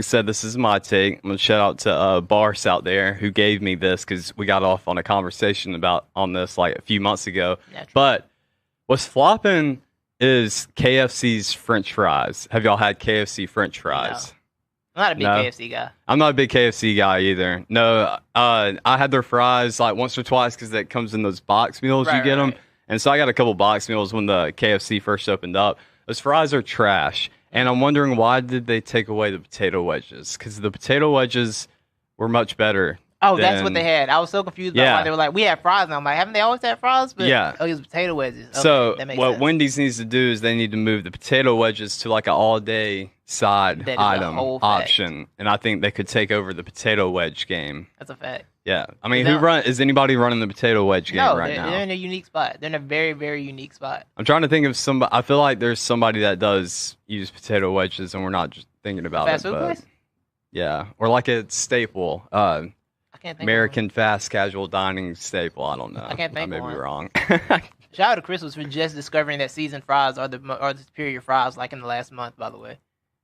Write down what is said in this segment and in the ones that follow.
I said this is my take. I'm gonna shout out to Bars out there who gave me this because we got off on a conversation about on this like a few months ago. Naturally. But what's flopping is KFC's French fries. Have y'all had KFC French fries? I'm not a big No. KFC guy. I'm not a big KFC guy either. No, I had their fries like once or twice because it comes in those box meals you get them. And so I got a couple box meals when the KFC first opened up. Those fries are trash. And I'm wondering why did they take away the potato wedges? Because the potato wedges were much better. Oh, that's what they had. I was so confused about why they were like, we have fries. And I'm like, haven't they always had fries? But, Yeah. Oh, it was potato wedges. Okay, So that makes what sense. Wendy's needs to do is they need to move the potato wedges to like an all-day side That is a item whole fact. option. And I think they could take over the potato wedge game. That's a fact. Yeah. I mean, Now- is anybody running the potato wedge game No, right now? they're in a unique spot. They're in a very, very unique spot. I'm trying to think of somebody. I feel like there's somebody that does use potato wedges, and we're not just thinking about Fast it. food But place? yeah, or like a staple, I can't think American fast casual dining staple. I don't know. I can't think I of may be one. wrong. of one. Shout out to Chris for just discovering that seasoned fries are the superior fries like in the last month, by the way.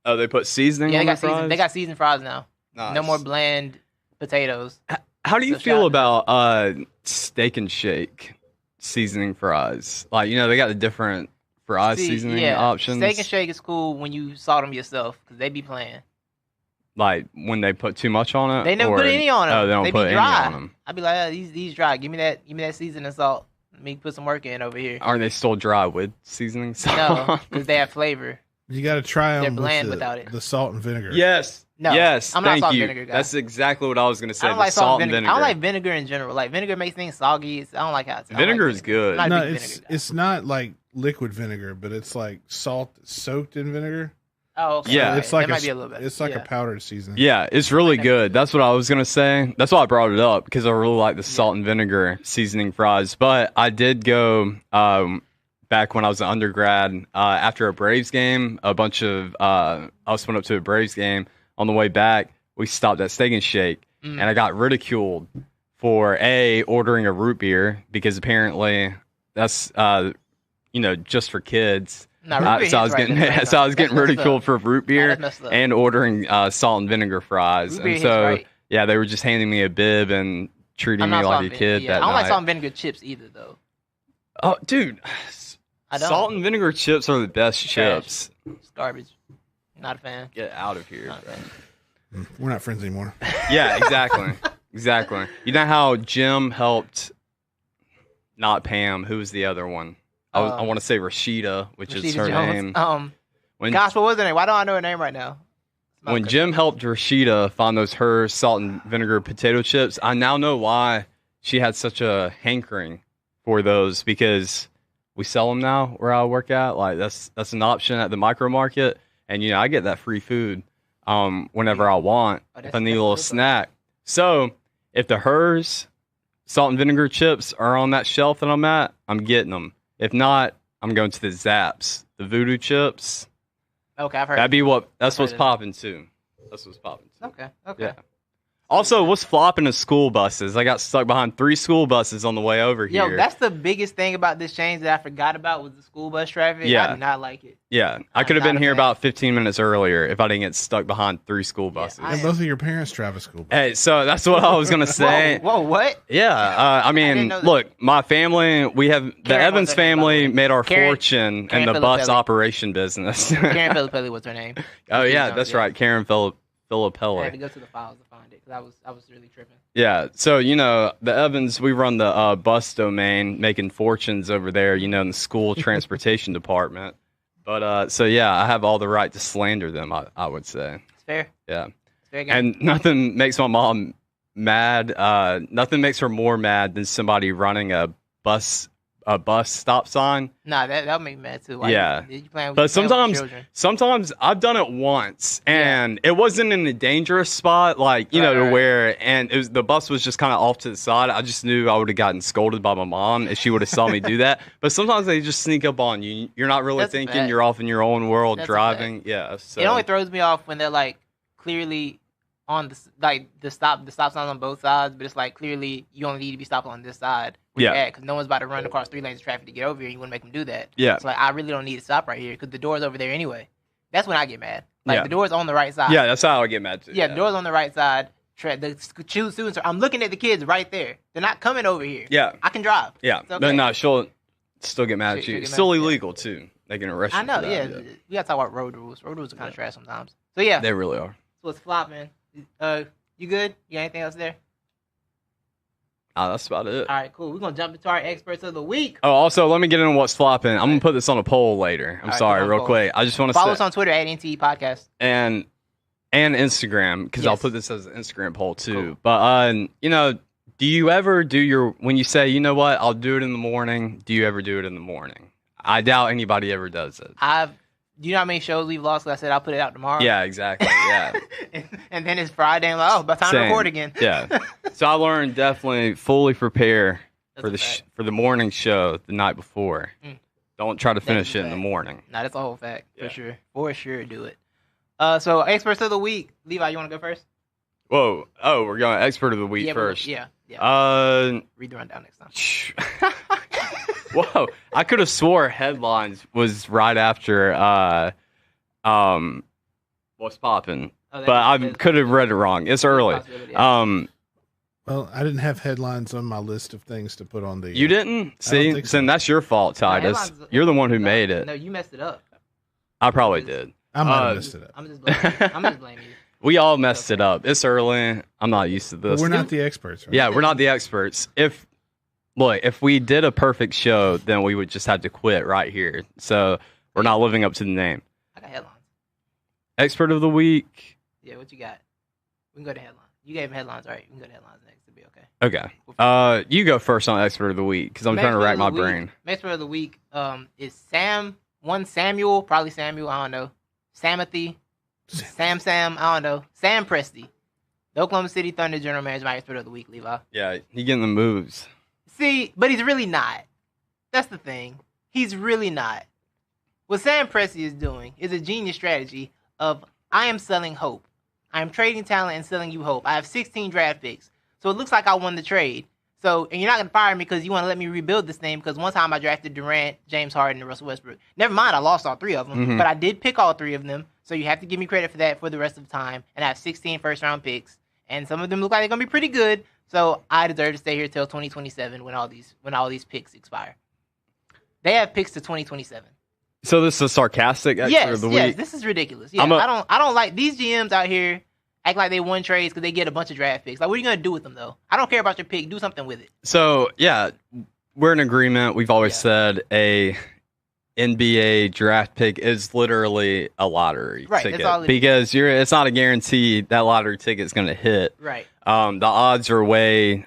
Oh, they put seasoning Yeah, on they the got fries? they got seasoned fries now. Nice. No more bland potatoes. How do you So shout feel out about Steak and Shake seasoning fries? Like, they got the different fries seasoning options. Steak and Shake is cool when you salt them yourself because they be playing. Like when they put too much on it. They never put any on them. Oh, they don't be put any dry. on them. I'd be like, oh, these dry. Give me that seasoning salt. Let me put some work in over here. Aren't they still dry with seasoning salt? No, because they have flavor. You got to try They're them bland with without it. the salt and vinegar. Yes. No, Yes. I'm not a thank salt and you. vinegar guy. That's exactly what I was going to say. I don't the like salt and vinegar. I don't like vinegar in general. Like vinegar makes things soggy. I don't like how it's. I don't Vinegar like is good. I'm not a No, big vinegar guy. it's not like liquid vinegar, but it's like salt soaked in vinegar. Oh, okay. Yeah. okay. It's like that might be a little bit. It's like yeah. a powdered seasoning. Yeah, it's really good. That's what I was going to say. That's why I brought it up because I really like the salt and vinegar seasoning fries. But I did go back when I was an undergrad after a Braves game. I went up to a Braves game. On the way back, we stopped at Steak and Shake, and I got ridiculed for ordering a root beer because apparently that's just for kids. Nah, root beer So I was hits right. getting That's right. so I was That's getting messed ridiculed up. for root beer that's messed up. and ordering salt and vinegar fries. Root beer And hits so right. yeah, they were just handing me a bib and treating I'm me not like salt a and kid vinegar. that I don't like night. salt and vinegar chips either, though. Oh, dude, I don't. salt and vinegar chips are the best Trash. chips. It's garbage. Not a fan. Get out of here. Not a fan. We're not friends anymore. Yeah, exactly. Exactly. You know how Jim helped, not Pam, who was the other one? I want to say Rashida, which is Rashida her Jones. name. When, Gosh, what was her name? Why don't I know her name right now? when Jim helped Rashida find her salt and vinegar potato chips, I now know why she had such a hankering for those because we sell them now where I work at. Like that's an option at the micro market, and I get that free food whenever I want if I need a little snack. So if the hers salt and vinegar chips are on that shelf that I'm at, I'm getting them. If not, I'm going to the Zaps, the Voodoo chips. Okay, I've heard. That's what's popping too. That's what's popping too. Okay. Yeah. Also, what's flopping is school buses. I got stuck behind 3 school buses on the way over here. Yo, that's the biggest thing about this change that I forgot about was the school bus traffic. Yeah. I do not like it. Yeah, I I'm could have not been a here fan. about 15 minutes earlier if I didn't get stuck behind 3 school buses. I And am- both of your parents drive a school bus. Hey, so that's what I was gonna say. Whoa, what? Yeah, I didn't mean, know that. look, my family, we have the Karen Evans was her name, by the family way. made our Karen- fortune Karen in the bus Filippelli. operation business. Karen Filippelli was her name. Oh yeah, know, that's yeah. right, Karen I had to Filippelli. go to the files to find it because I was really tripping. Yeah, so the Evans, we run the bus domain, making fortunes over there, in the school transportation department. But so yeah, I have all the right to slander them. I would say, It's fair. yeah. It's very good. And nothing makes my mom mad. Nothing makes her more mad than somebody running a bus stop sign. Nah, that would make me mad too. Yeah. You playing with, But sometimes, children. sometimes I've done it once, and it wasn't in a dangerous spot, like to Right. where, and the bus was just kind of off to the side. I just knew I would have gotten scolded by my mom if she would have saw me do that. But sometimes they just sneak up on you. You're not really That's a thinking. fact. You're off in your own world That's a driving. Yeah. So. It only throws me off when they're like clearly on the stop signs on both sides, but it's like clearly you only need to be stopped on this side where Yeah. you're at because no one's about to run across 3 lanes of traffic to get over here. You want to make them do that. Yeah. It's like I really don't need to stop right here because the door's over there anyway. That's when I get mad. Like Yeah. the door's on the right side. Yeah, that's how I get mad too. Yeah, the door's on the right side. The students are. I'm looking at the kids right there. They're not coming over here. Yeah. I can drive. Yeah. It's okay. But no, she'll still get mad at She'll you. get It's mad, still yeah. illegal too. They can arrest you. I know. for Yeah. that, We gotta talk about road rules. Road rules are kind of trash sometimes. So yeah. They really are. So it's flopping. You good? You got anything else there? That's about it. All right, cool. We're gonna jump into our experts of the week. Oh, also, let me get into what's flopping. I'm gonna put this on a poll later. I'm All right, sorry, put it on real poll. quick. I just want to Follow say us on Twitter at NTE Podcast. and Instagram because I'll Yes. put this as an Instagram poll too. Cool. But do you ever do when you say, you know what, I'll do it in the morning? Do you ever do it in the morning? I doubt anybody ever does it. Do you know how many shows we've lost? 'Cause I said I'll put it out tomorrow. Yeah, exactly. Yeah. and then it's Friday, and I'm like, oh, about time to Same. record again. Yeah. So I learned definitely fully prepare That's for a the fact. for the morning show the night before. Don't try to finish a it in the fact. morning. Nah, that's a whole fact Yeah. for sure. For sure, do it. So experts of the week, Levi, you want to go first? Whoa. Oh, we're going expert of the week Yeah, first. Yeah. Read the rundown next time. Whoa. I could have swore headlines was right after what's popping. Oh, that But I is- could have read it wrong. It's early. possibility, yeah. Well, I didn't have headlines on my list of things to put on the. You didn't? See? think so. Then that's your fault, Titus. headlines- You're the one who No, made it. No, you messed it up. I probably did. I might Uh, have messed it up. I'm just blaming you. I'm just blaming you. We all messed it up. It's early. I'm not used to But this. we're not the experts, right? Yeah, we're not the experts. If we did a perfect show, then we would just have to quit right here. So we're not living up to the name. I got headlines. Expert of the week. Yeah, what you got? We can go to headlines. You gave him headlines, right? We can go to headlines next. It'll be okay. Okay. You go first on expert of the week because I'm trying to rack my brain. Expert of the week is Samuel, probably Samuel, I don't know. Samothy, Sam, I don't know. Sam Presti. The Oklahoma City Thunder general manager, my expert of the week, Levi. Yeah, he getting the moves. See, but he's really not. That's the thing. He's really not. What Sam Presti is doing is a genius strategy of I am selling hope. I am trading talent and selling you hope. I have 16 draft picks. So it looks like I won the trade. So, and you're not going to fire me because you want to let me rebuild this thing because one time I drafted Durant, James Harden, and Russell Westbrook. Never mind, I lost all three of them, Mhm. but I did pick all three of them. So you have to give me credit for that for the rest of the time. And I have 16 first-round picks. And some of them look like they're going to be pretty good. So I deserve to stay here till 2027 when all these picks expire. They have picks to 2027. So this is a sarcastic expert of the week. This is ridiculous. Yeah, I'm a- I don't like these GMs out here act like they won trades because they get a bunch of draft picks. Like, what are you gonna do with them though? I don't care about your pick. Do something with it. So yeah, we're in agreement. We've always said a NBA draft pick is literally a lottery Right, that's ticket all it is. because it's not a guarantee that lottery ticket is going to hit. Right. The odds are way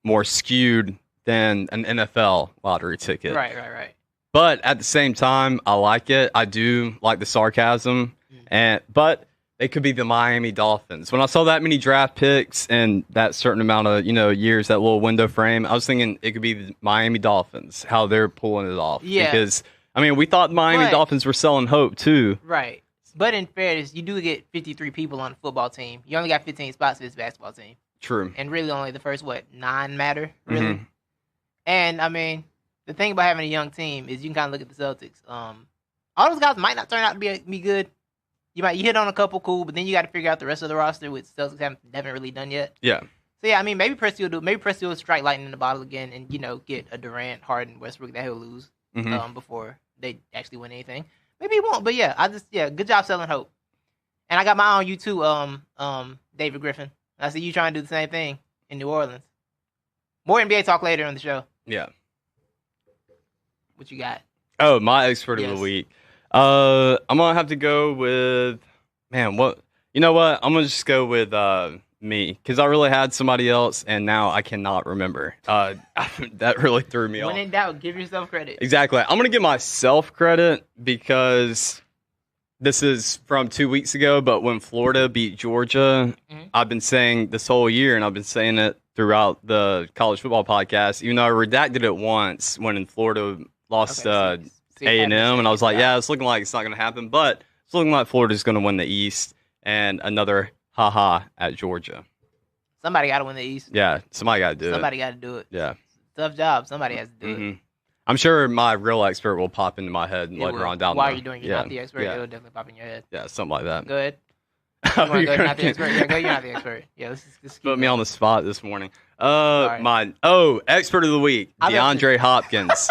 more skewed than an NFL lottery ticket. Right. But at the same time, I like it. I do like the sarcasm, but they could be the Miami Dolphins. When I saw that many draft picks and that certain amount of years, that little window frame, I was thinking it could be the Miami Dolphins, how they're pulling it off. Yeah. Because I mean, we thought Miami But- Dolphins were selling hope too. Right. But in fairness, you do get 53 people on a football team. You only got 15 spots for this basketball team, True. and really only the first 9 matter really. Mhm. And I mean, the thing about having a young team is you can kind of look at the Celtics. All those guys might not turn out to be good. You hit on a couple cool, but then you got to figure out the rest of the roster, which Celtics haven't really done yet. Yeah. So yeah, I mean, maybe Presti will do. Maybe Presti will strike lightning in the bottle again, and get a Durant, Harden, Westbrook that he'll lose Mhm. before they actually win anything. Maybe he won't, but yeah, good job selling hope. And I got my eye on you too, David Griffin. I see you trying to do the same thing in New Orleans. More NBA talk later on the show. Yeah. What you got? Oh, my expert of Yes. the week. I'm gonna have to go with what? You know what? I'm gonna just go with me because I really had somebody else and now I cannot remember. That really threw me off. When in doubt, give yourself credit. Exactly. I'm gonna give myself credit because this is from 2 weeks ago. But when Florida beat Georgia, Mhm. I've been saying this whole year, and I've been saying it throughout the college football podcast. Even though I redacted it once when in Florida lost Okay, so you A&M, had and I was like, mistakes. yeah, it's looking like it's not going to happen, but it's looking like Florida's going to win the East, and another haha at Georgia. Somebody got to win the East. Yeah, somebody got to do Somebody got to do it. it. Yeah. Tough job. Somebody has to do it. Mhm. I'm sure my real expert will pop into my head later on down Why there. are you doing you're not the expert? Yeah. It'll definitely pop in your head. Yeah, something like that. Go ahead. You want to go you're not the expert? Yeah, go you're not the expert. Yeah, let's keep Put me going. on the spot this morning. Sorry. Expert of the week, I love DeAndre Hopkins.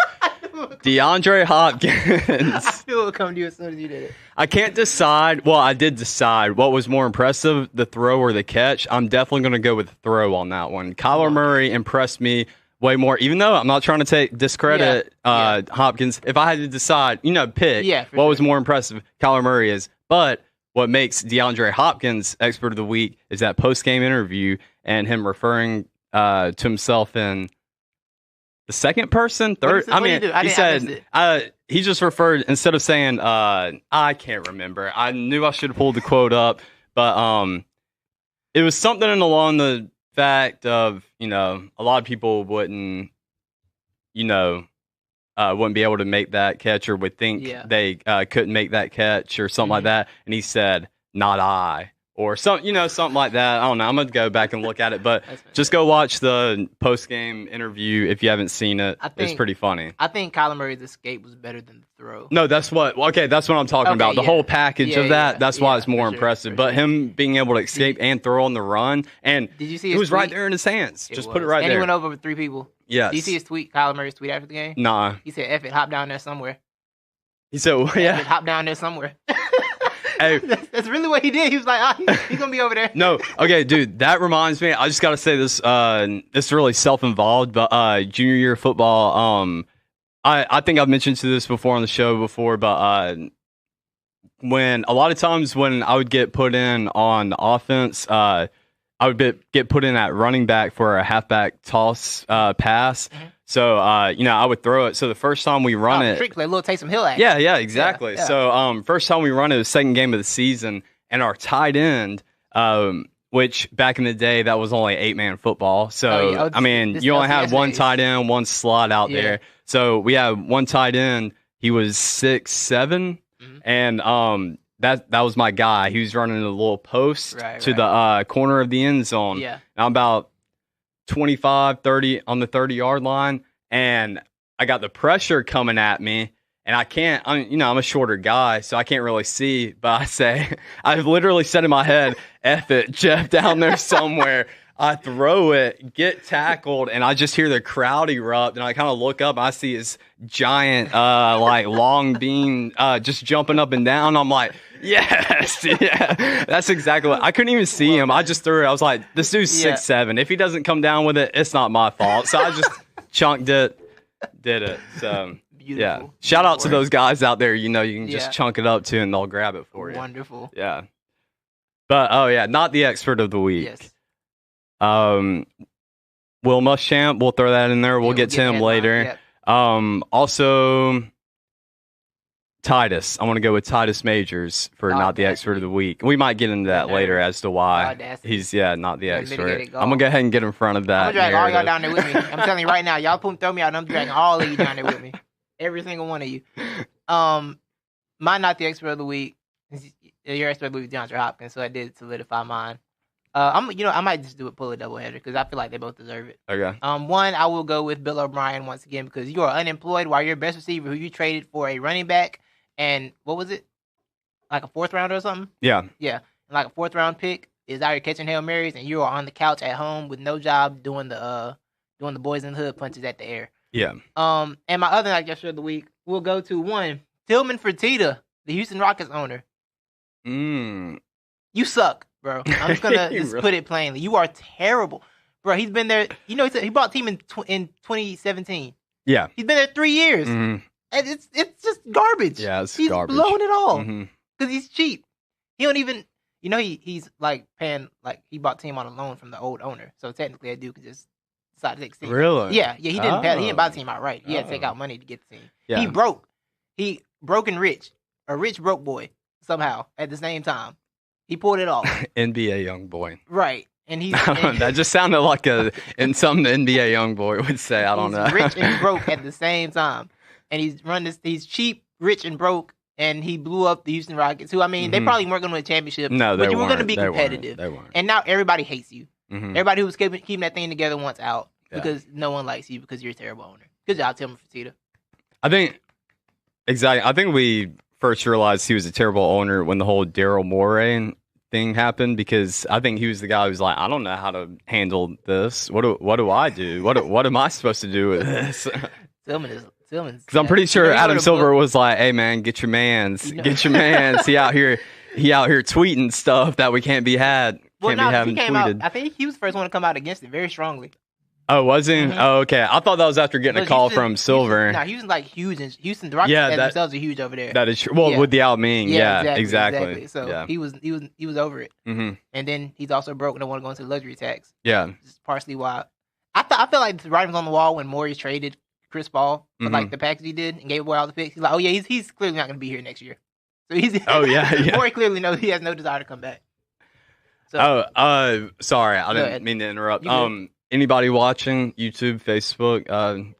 DeAndre Hopkins. I knew it would come to you as soon as you did it. I can't decide. Well, I did decide what was more impressive, the throw or the catch. I'm definitely going to go with the throw on that one. Kyler Murray impressed me way more, even though I'm not trying to discredit Hopkins. If I had to decide, pick what was more impressive, Kyler Murray is. But what makes DeAndre Hopkins expert of the week is that post-game interview and him referring to himself in the second person, third. He said he just referred, instead of saying I can't remember. I knew I should have pulled the quote up, but it was something along the fact of a lot of people wouldn't wouldn't be able to make that catch, or would think they couldn't make that catch or something like that. And he said, "Not I." Or something like that. I don't know. I'm gonna go back and look at it, but just go watch the post game interview if you haven't seen it. It's pretty funny. I think Kyler Murray's escape was better than the throw. No, that's what I'm talking about. The whole package of that. That's why it's more impressive. But him being able to escape and throw on the run, and did you see? It was right there in his hands. Just put it right there. And he went over with 3 people. Yes. Did you see his tweet? Kyler Murray's tweet after the game. Nah. He said, "F it, hop down there somewhere." He said, "Yeah, hop down there somewhere." Hey, that's really what he did. He was like, he's gonna be over there. No, okay, dude. That reminds me. I just gotta say this. It's really self-involved, but junior year football. I think I've mentioned to this before on the show before, but when a lot of times when I would get put in on offense, I would get put in at running back for a halfback toss pass. Mm-hmm. So, I would throw it. So the first time we run it, like a little Taysom Hill act. Yeah, exactly. Yeah. So, first time we run it was second game of the season, and our tight end, which back in the day that was only 8-man football. So, you only had one tight end, one slot out there. So we had one tight end. He was 6'7", and that was my guy. He was running a little post to the corner of the end zone. Yeah, I'm about 25, 30 on the 30-yard line, and I got the pressure coming at me, and I'm a shorter guy, so I can't really see, but I've literally said in my head, F it, Jeff down there somewhere. I throw it, get tackled, and I just hear the crowd erupt, and I kind of look up, and I see his giant, long bean just jumping up and down. I'm like, yes, yeah, that's exactly what. I couldn't even see him. I just threw it. I was like, this dude's 6'7". If he doesn't come down with it, it's not my fault. So I just chunked it, did it. So beautiful. Yeah, shout out to those guys out there. You can just chunk it up to, and they'll grab it for you. Wonderful. Yeah, but not the expert of the week. Yes. Will Muschamp, we'll throw that in there. We'll get to him later. Also, Titus. I want to go with Titus Majors for not the expert of the week. We might get into that later as to why he's not the expert. I'm gonna go ahead and get in front of that. I'm gonna drag all y'all down there with me. I'm telling you right now, y'all throw me out, and I'm dragging all of you down there with me. Every single one of you. My not the expert of the week. Your expert of the week, DeAndre Hopkins, so I did solidify mine. I might just pull a doubleheader because I feel like they both deserve it. Okay. One, I will go with Bill O'Brien once again because you are unemployed while your best receiver, who you traded for a running back, and what was it, like a 4th rounder or something? Yeah. Yeah, and like a 4th round pick is out here catching Hail Marys, and you are on the couch at home with no job doing the boys in the hood punches at the air. Yeah. And my other gesture of the week will go to one Tillman Fertitta, the Houston Rockets owner. You suck, bro. I'm just gonna put it plainly. You are terrible, bro. He's been there. He bought the team in 2017. Yeah, he's been there 3 years, and it's just garbage. Yeah, he's garbage. blowing it all because he's cheap. He don't even, he's like paying, like he bought the team on a loan from the old owner. So technically, that dude could just decide to take the team. Really? Yeah. He didn't pay. He didn't buy the team outright. He had to take out money to get the team. Yeah. He broke. He broke and rich, a rich broke boy somehow at the same time. He pulled it off. NBA young boy. Right. And he's that just sounded like something the NBA young boy would say. I don't know. He's rich and broke at the same time. And he's cheap, rich, and broke, and he blew up the Houston Rockets, who, they probably weren't going to win a championship. No, but you were going to weren't. be competitive. They weren't. And now everybody hates you. Everybody who was keeping that thing together wants out because no one likes you because you're a terrible owner. Good job, Tillman Fertitta. I think exactly. I think we first realized he was a terrible owner when the whole Daryl Morey thing happened, because I think he was the guy who was like, I don't know how to handle this. What do I do? What am I supposed to do with this? Tillman's. Because I'm pretty sure Adam Silver was like, "Hey man, get your mans, get your mans." He out here tweeting stuff that we can't be had. Well, can't be having he came tweeted. out. I think he was the first one to come out against it very strongly. Oh, was he? Mhm. Oh, okay. I thought that was after getting a call from Silver. No, Houston's like huge. Houston, the Rockets themselves are huge over there. That is true. Well, with Yao Ming, exactly. So yeah. he was over it. Mm-hmm. And then he's also broke and don't want to go into the luxury tax. Yeah. It's partially why. I feel like the writing was on the wall when Morris traded Chris Paul for like the package he did and gave away all the picks. He's like, oh yeah, he's clearly not going to be here next year. So he's Morris clearly knows he has no desire to come back. So, sorry, I didn't mean to interrupt. Anybody watching YouTube, Facebook,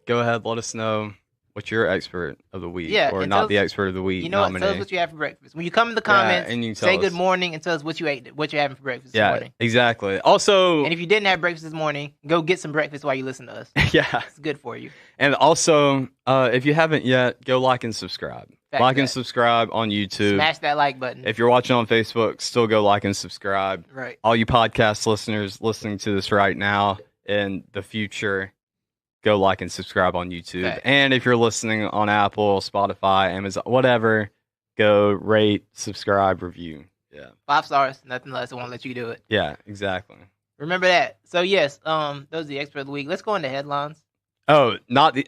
go ahead, let us know what's your expert of the week, or not the expert of the week. You know what? Tell us what you have for breakfast. When you come in the comments, and you say good morning and tell us what you ate, what you're having for breakfast this morning. Exactly. Also, and if you didn't have breakfast this morning, go get some breakfast while you listen to us. Yeah, it's good for you. And also, if you haven't yet, go like and subscribe. And subscribe on YouTube. Smash that like button. If you're watching on Facebook, still go like and subscribe. Right. All you podcast listeners listening to this right now, in the future, go like and subscribe on YouTube. Fact. And if you're listening on Apple, Spotify, Amazon, whatever, go rate, subscribe, review. Yeah. 5 stars, nothing less. I won't let you do it. Yeah, exactly. Remember that. So yes, those are the expert of the week. Let's go into headlines. Oh, not the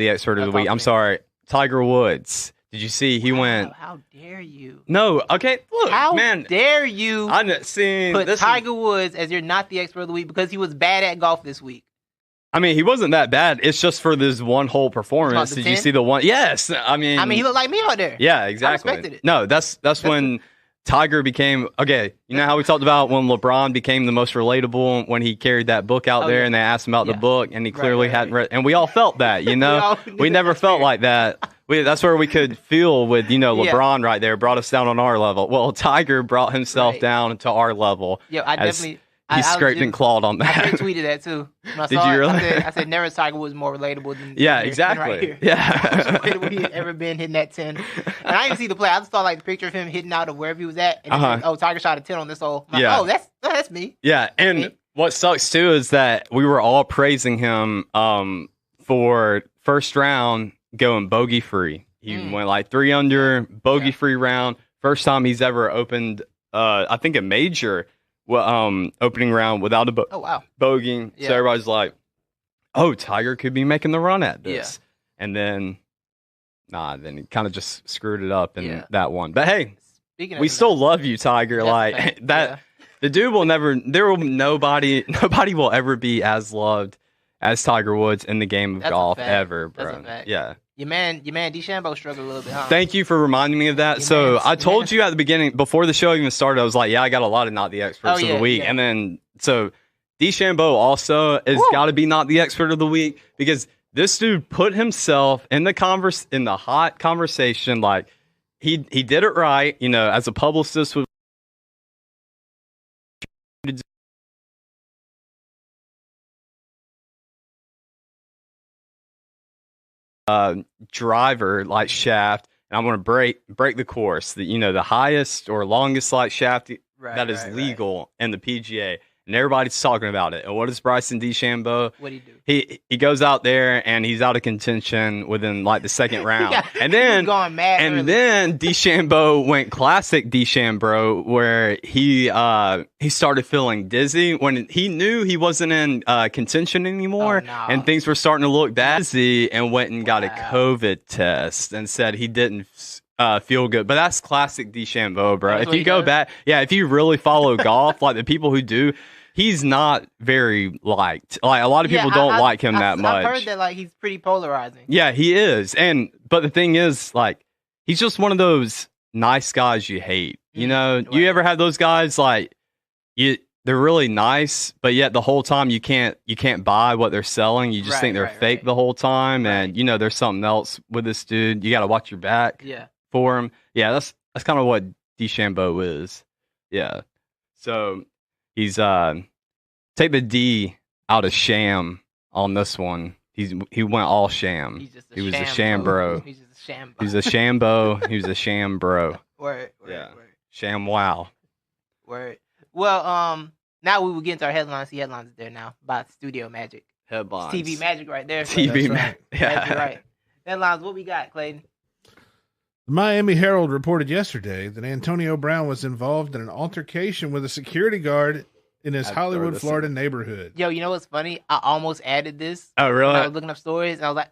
expert of the week. I'm sorry. Tiger Woods. Did you see he went? How dare you? No, okay. Look, how man, dare you? I'm seeing put Tiger Woods as you're not the expert of the week because he was bad at golf this week. I mean, he wasn't that bad. It's just for this one whole performance. Did you see the one? Yes. I mean, he looked like me out there. Yeah, exactly. I respected it. No, that's when Tiger became okay. You know how we talked about when LeBron became the most relatable when he carried that book out there and they asked him about the book and he clearly hadn't read. And we all felt that, you know. we never felt like that. That's where we could feel with, LeBron right there brought us down on our level. Well, Tiger brought himself down to our level. Yeah, I definitely. He scraped and clawed on that. I retweeted that too. Did you really? I said never Tiger was more relatable than exactly. Right here. Yeah. Most relatable he had ever been hitting that 10. And I didn't see the play. I just saw like the picture of him hitting out of wherever he was at. And said, Tiger shot a 10 on this hole. I'm like, oh, that's me. Yeah, and what sucks too is that we were all praising him for first round going bogey free. He went like 3 under, bogey free round. First time he's ever opened, I think a major. Opening round without a bogey. Yeah. So everybody's like, oh, Tiger could be making the run at this. Yeah. And then, then he kind of just screwed it up in that one. But hey, we still love you, Tiger. Like that, the dude will never, nobody will ever be as loved as Tiger Woods in the game of golf ever, bro. Yeah. Your man DeChambeau struggled a little bit, huh? Thank you for reminding me of that. I told you at the beginning, before the show even started, I was like, I got a lot of not the experts of the week. And then, so DeChambeau also has got to be not the expert of the week because this dude put himself in the hot conversation. Like, he did it right, as a publicist with driver like shaft, and I'm going to break the course. The highest or longest like shaft that is legal in the PGA, and everybody's talking about it. And what does Bryson DeChambeau? What do you do? He goes out there and he's out of contention within like the second round, and then then DeChambeau went classic DeChambeau, where he started feeling dizzy when he knew he wasn't in contention anymore, and things were starting to look bad. And went and got a COVID test and said he didn't feel good. But that's classic DeChambeau, bro. If you go back, if you really follow golf, like the people who do, he's not very liked. Like a lot of people don't like him that much. I've heard that like he's pretty polarizing. Yeah, he is. But the thing is, like, he's just one of those nice guys you hate. You ever have those guys like they're really nice, but yet the whole time you can't buy what they're selling. You just think they're fake the whole time, and there's something else with this dude. You got to watch your back. For him. Yeah, that's kind of what DeChambeau is. Yeah. So he's take the D out of sham on this one. he went all sham. He was a sham bro. He's just a sham. He was a shambo. He was a sham bro. Word. Sham wow. Word. Well, now we will get into our headlines. See headlines there now by Studio Magic. Headlines. TV magic right there. TV magic. Yeah. That's right. Headlines. What we got, Clayton? The Miami Herald reported yesterday that Antonio Brown was involved in an altercation with a security guard in his Hollywood, Florida neighborhood. Yo, you know what's funny? I almost added this. Oh, really? I was looking up stories, and I was like,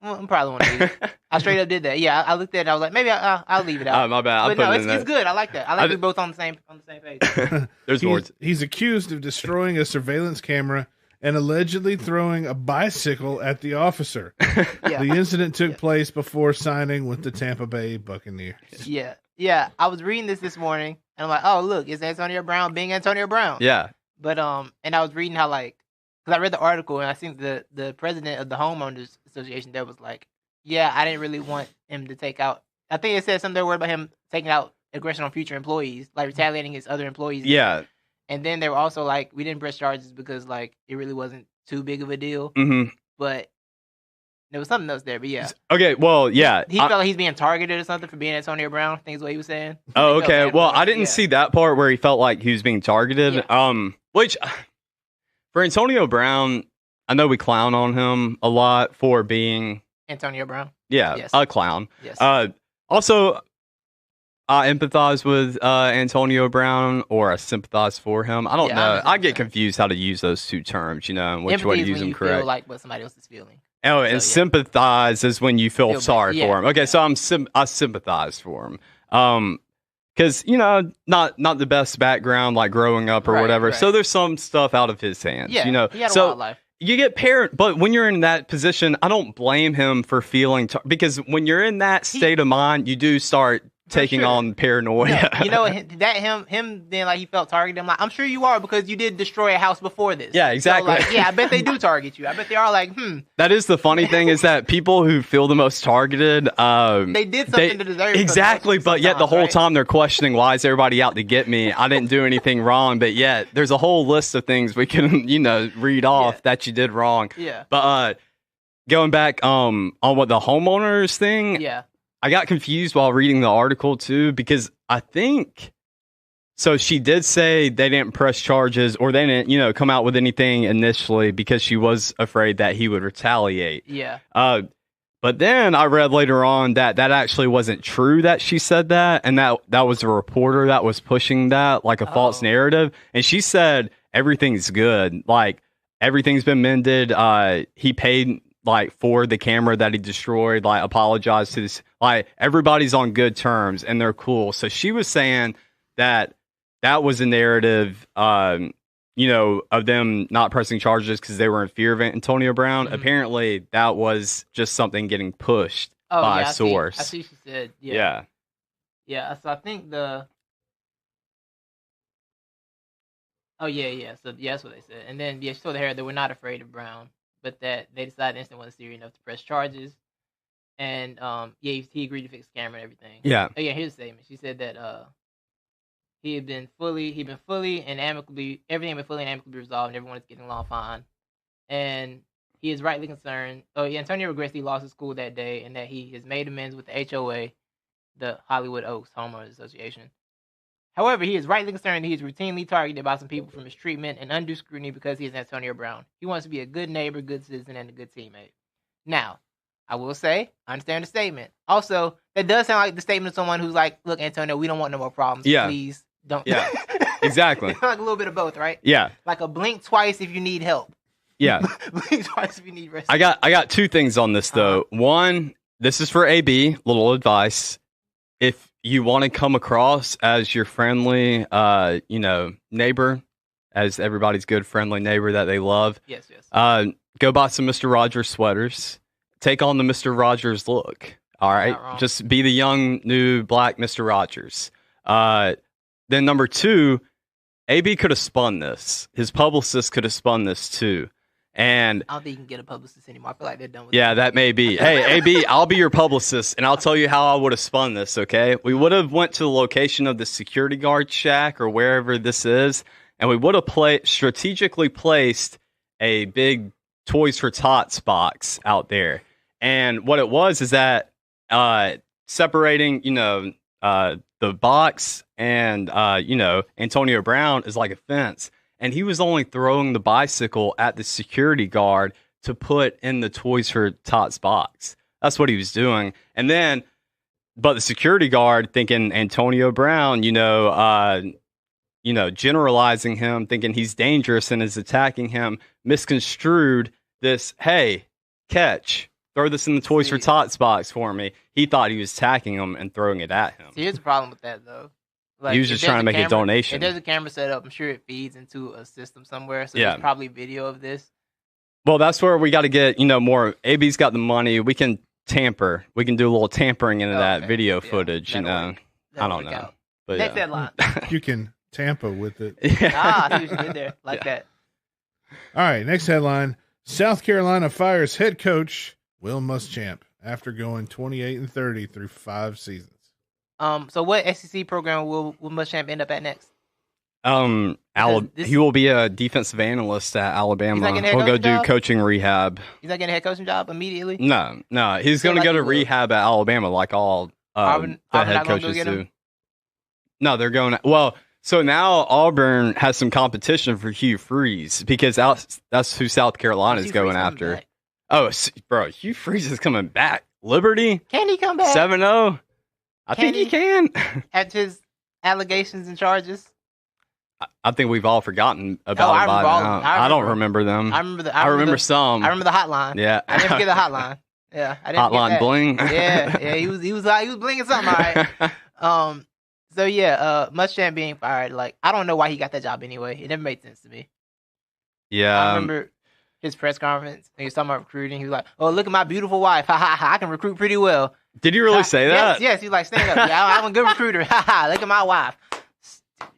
I'm probably one of these. I straight up did that. Yeah, I looked at it, and I was like, maybe I'll leave it out. My bad. But no, it's good. I like that. I like we're both on the same page. There's more. He's accused of destroying a surveillance camera and allegedly throwing a bicycle at the officer. Yeah. The incident took place before signing with the Tampa Bay Buccaneers. Yeah. I was reading this morning, and I'm like, oh, look, it's Antonio Brown being Antonio Brown. Yeah. But and I was reading how because I read the article, and I think the president of the homeowners association there was like, yeah, I didn't really want him to take out. I think it said something they were worried about him taking out aggression on future employees, like retaliating against other employees. Yeah. And then they were also like, we didn't press charges because it really wasn't too big of a deal. Mm-hmm. But there was something else there. But yeah. Okay. Well, yeah. He felt like he's being targeted or something for being Antonio Brown. I think is what he was saying. Oh, okay. Well, I didn't see that part where he felt like he was being targeted. Yeah. Which for Antonio Brown, I know we clown on him a lot for being Antonio Brown. Yeah, yes. A clown. Yes. Also, I empathize with Antonio Brown, or I sympathize for him. I don't know. I get confused how to use those two terms, and which way to use them correct. Feel like what somebody else is feeling. Oh, and sympathize is when you feel sorry for him. Okay, yeah. So I sympathize for him. Because not the best background, like growing up or whatever. Right. So there's some stuff out of his hands. Yeah, he had a wild life. You get but when you're in that position, I don't blame him for feeling because when you're in that state of mind, you do start taking on paranoia. Yeah. You know that him then like he felt targeted. I'm like, I'm sure you are because you did destroy a house before this. Yeah, exactly. So I bet they do target you. I bet they are like, That is the funny thing is that people who feel the most targeted, they did something to deserve it. Exactly, but yet the whole time they're questioning why is everybody out to get me? I didn't do anything wrong, but yet there's a whole list of things we can read off that you did wrong. Yeah. But going back on what the homeowners thing. Yeah. I got confused while reading the article, too, because I think... So she did say they didn't press charges or they didn't, come out with anything initially because she was afraid that he would retaliate. Yeah. But then I read later on that actually wasn't true that she said that, and that was a reporter that was pushing that, like a false narrative. And she said everything's good. Like, everything's been mended. He paid... for the camera that he destroyed, apologized to this, everybody's on good terms and they're cool. So she was saying that was a narrative, of them not pressing charges because they were in fear of Antonio Brown. Mm-hmm. Apparently, that was just something getting pushed by a source. I see she said, yeah. So I think So that's what they said. And then she told her they were not afraid of Brown, but that they decided instant wasn't serious enough to press charges. And he agreed to fix the camera and everything. Yeah. Oh yeah, here's the statement. She said that he'd been fully and amicably resolved and everyone is getting along fine. And he is rightly concerned. Antonio regrets he lost his school that day and that he has made amends with the HOA, the Hollywood Oaks Homeowners Association. However, he is rightly concerned that he is routinely targeted by some people for mistreatment and undue scrutiny because he is Antonio Brown. He wants to be a good neighbor, good citizen, and a good teammate. Now, I will say, I understand the statement. Also, that does sound like the statement of someone who's like, look, Antonio, we don't want no more problems. Yeah. Please don't. Yeah, exactly. Like a little bit of both, right? Yeah. Like a blink twice if you need help. Yeah. Blink twice if you need rescue. I got two things on this, though. One, this is for AB, little advice. If you want to come across as your friendly, neighbor, as everybody's good, friendly neighbor that they love. Yes. Go buy some Mr. Rogers sweaters. Take on the Mr. Rogers look. All right. Just be the young, new, black Mr. Rogers. Then number two, AB could have spun this. His publicist could have spun this too. And I don't think you can get a publicist anymore. I feel like they're done with that may be. Hey, AB, I'll be your publicist, and I'll tell you how I would have spun this, okay? We would have went to the location of the security guard shack or wherever this is, and we would have strategically placed a big Toys for Tots box out there. And what it was is that separating, the box and, Antonio Brown is like a fence. And he was only throwing the bicycle at the security guard to put in the Toys for Tots box. That's what he was doing. And then, but the security guard thinking Antonio Brown, generalizing him, thinking he's dangerous and is attacking him, misconstrued this, hey, catch, throw this in the Toys for Tots box for me. He thought he was attacking him and throwing it at him. See, here's the problem with that, though. Like, he was just trying to make a donation. If there's a camera set up, I'm sure it feeds into a system somewhere, so there's probably video of this. Well, that's where we got to get, more. AB's got the money. We can tamper. We can do a little tampering into that video footage, I don't know. But next headline. You can tamper with it. He was good there. That. All right, next headline. South Carolina fires head coach Will Muschamp after going 28-30 through 5 seasons. So what SEC program will Muschamp end up at next? He will be a defensive analyst at Alabama. He'll go do coaching rehab. He's not getting a head coaching job immediately? No. He's going to go to rehab at Alabama like all the head coaches do. No, they're going. Well, so now Auburn has some competition for Hugh Freeze because that's who South Carolina is going after. Oh, bro, Hugh Freeze is coming back. Liberty? Can he come back? 7-0? I think he can. After his allegations and charges? I think we've all forgotten about it by now. I don't remember them. I remember some. I remember the hotline. Yeah. I didn't forget the hotline. Yeah. I didn't Hotline bling. Yeah. He was blinging something, all right. Muschamp being fired, like, I don't know why he got that job anyway. It never made sense to me. Yeah. I remember his press conference. He was talking about recruiting. He was like, "Oh, look at my beautiful wife. Ha ha ha! I can recruit pretty well." Did he really say that? Yes. He's like, "Stand up. Yeah, I'm a good recruiter. Ha ha! Look at my wife."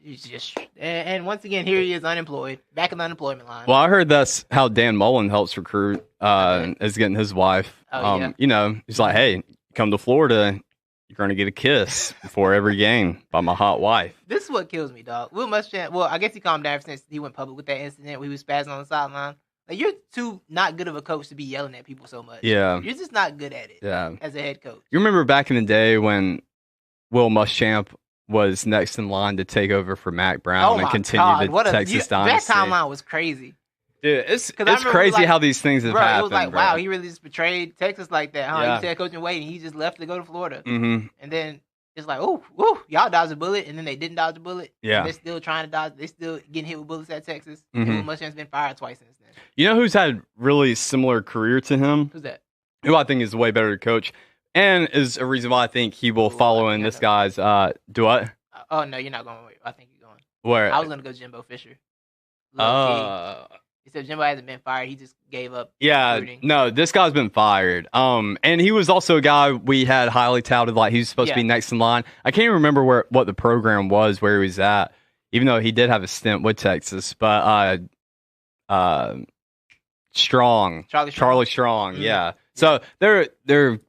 He's just, and once again, here he is unemployed, back in the unemployment line. Well, I heard that's how Dan Mullen helps recruit. Is getting his wife. He's like, "Hey, come to Florida. You're going to get a kiss before every game by my hot wife." This is what kills me, dog. Will Muschamp, well, I guess he calmed down ever since he went public with that incident where he was spazzing on the sideline. Like, you're too not good of a coach to be yelling at people so much. Yeah. You're just not good at it as a head coach. You remember back in the day when Will Muschamp was next in line to take over for Mac Brown and continue the Texas dynasty? That timeline was crazy. Dude, it's crazy how these things have happened. It was like, wow, he really just betrayed Texas like that, huh? He said coaching Wade, and he just left to go to Florida. Mm-hmm. And then it's like, ooh, y'all dodged a bullet, and then they didn't dodge a bullet. Yeah. They're still trying to dodge. They're still getting hit with bullets at Texas. Mm-hmm. And Will Muschamp's been fired twice since then. You know who's had really similar career to him? Who's that? Who I think is a way better coach, and is a reason why I think he will follow in this guy's. Do what? Oh no, you're not going. I think you're going. Where? I was going to go Jimbo Fisher. He said Jimbo hasn't been fired. He just gave up. Yeah, recruiting. No, this guy's been fired. And he was also a guy we had highly touted, like he was supposed to be next in line. I can't even remember what the program was, where he was at, even though he did have a stint with Texas. But Charlie Strong, Mm-hmm. yeah. So their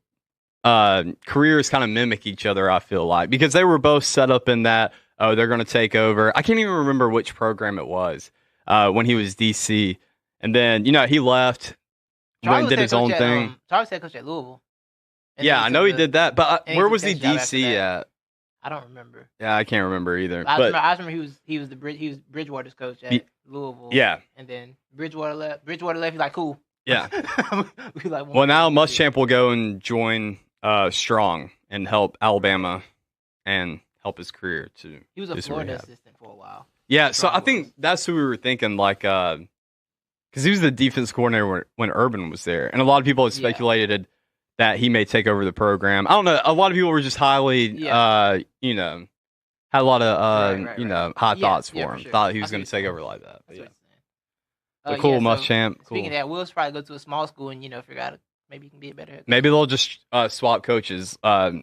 careers kind of mimic each other, I feel like, because they were both set up in that, they're going to take over. I can't even remember which program it was. When he was DC, and then he left, went and did his own thing. Charlie said coach at Louisville. Yeah, I know he did that, but where was he DC at? I don't remember. Yeah, I can't remember either. I remember he was Bridgewater's coach at Louisville. Yeah, and then Bridgewater left. He's like, cool. Yeah. Well, now Muschamp will go and join Strong and help Alabama and help his career too. He was a Florida assistant for a while. Yeah, so I think that's who we were thinking, like, because he was the defense coordinator when Urban was there, and a lot of people have speculated that he may take over the program. I don't know. A lot of people were just highly, had a lot of, high thoughts for him. Sure. Thought he was going to take over like that. But yeah. Cool, Muschamp. Cool. Speaking of that, Will's probably go to a small school and figure out maybe he can be a better head coach. Maybe they'll just swap coaches.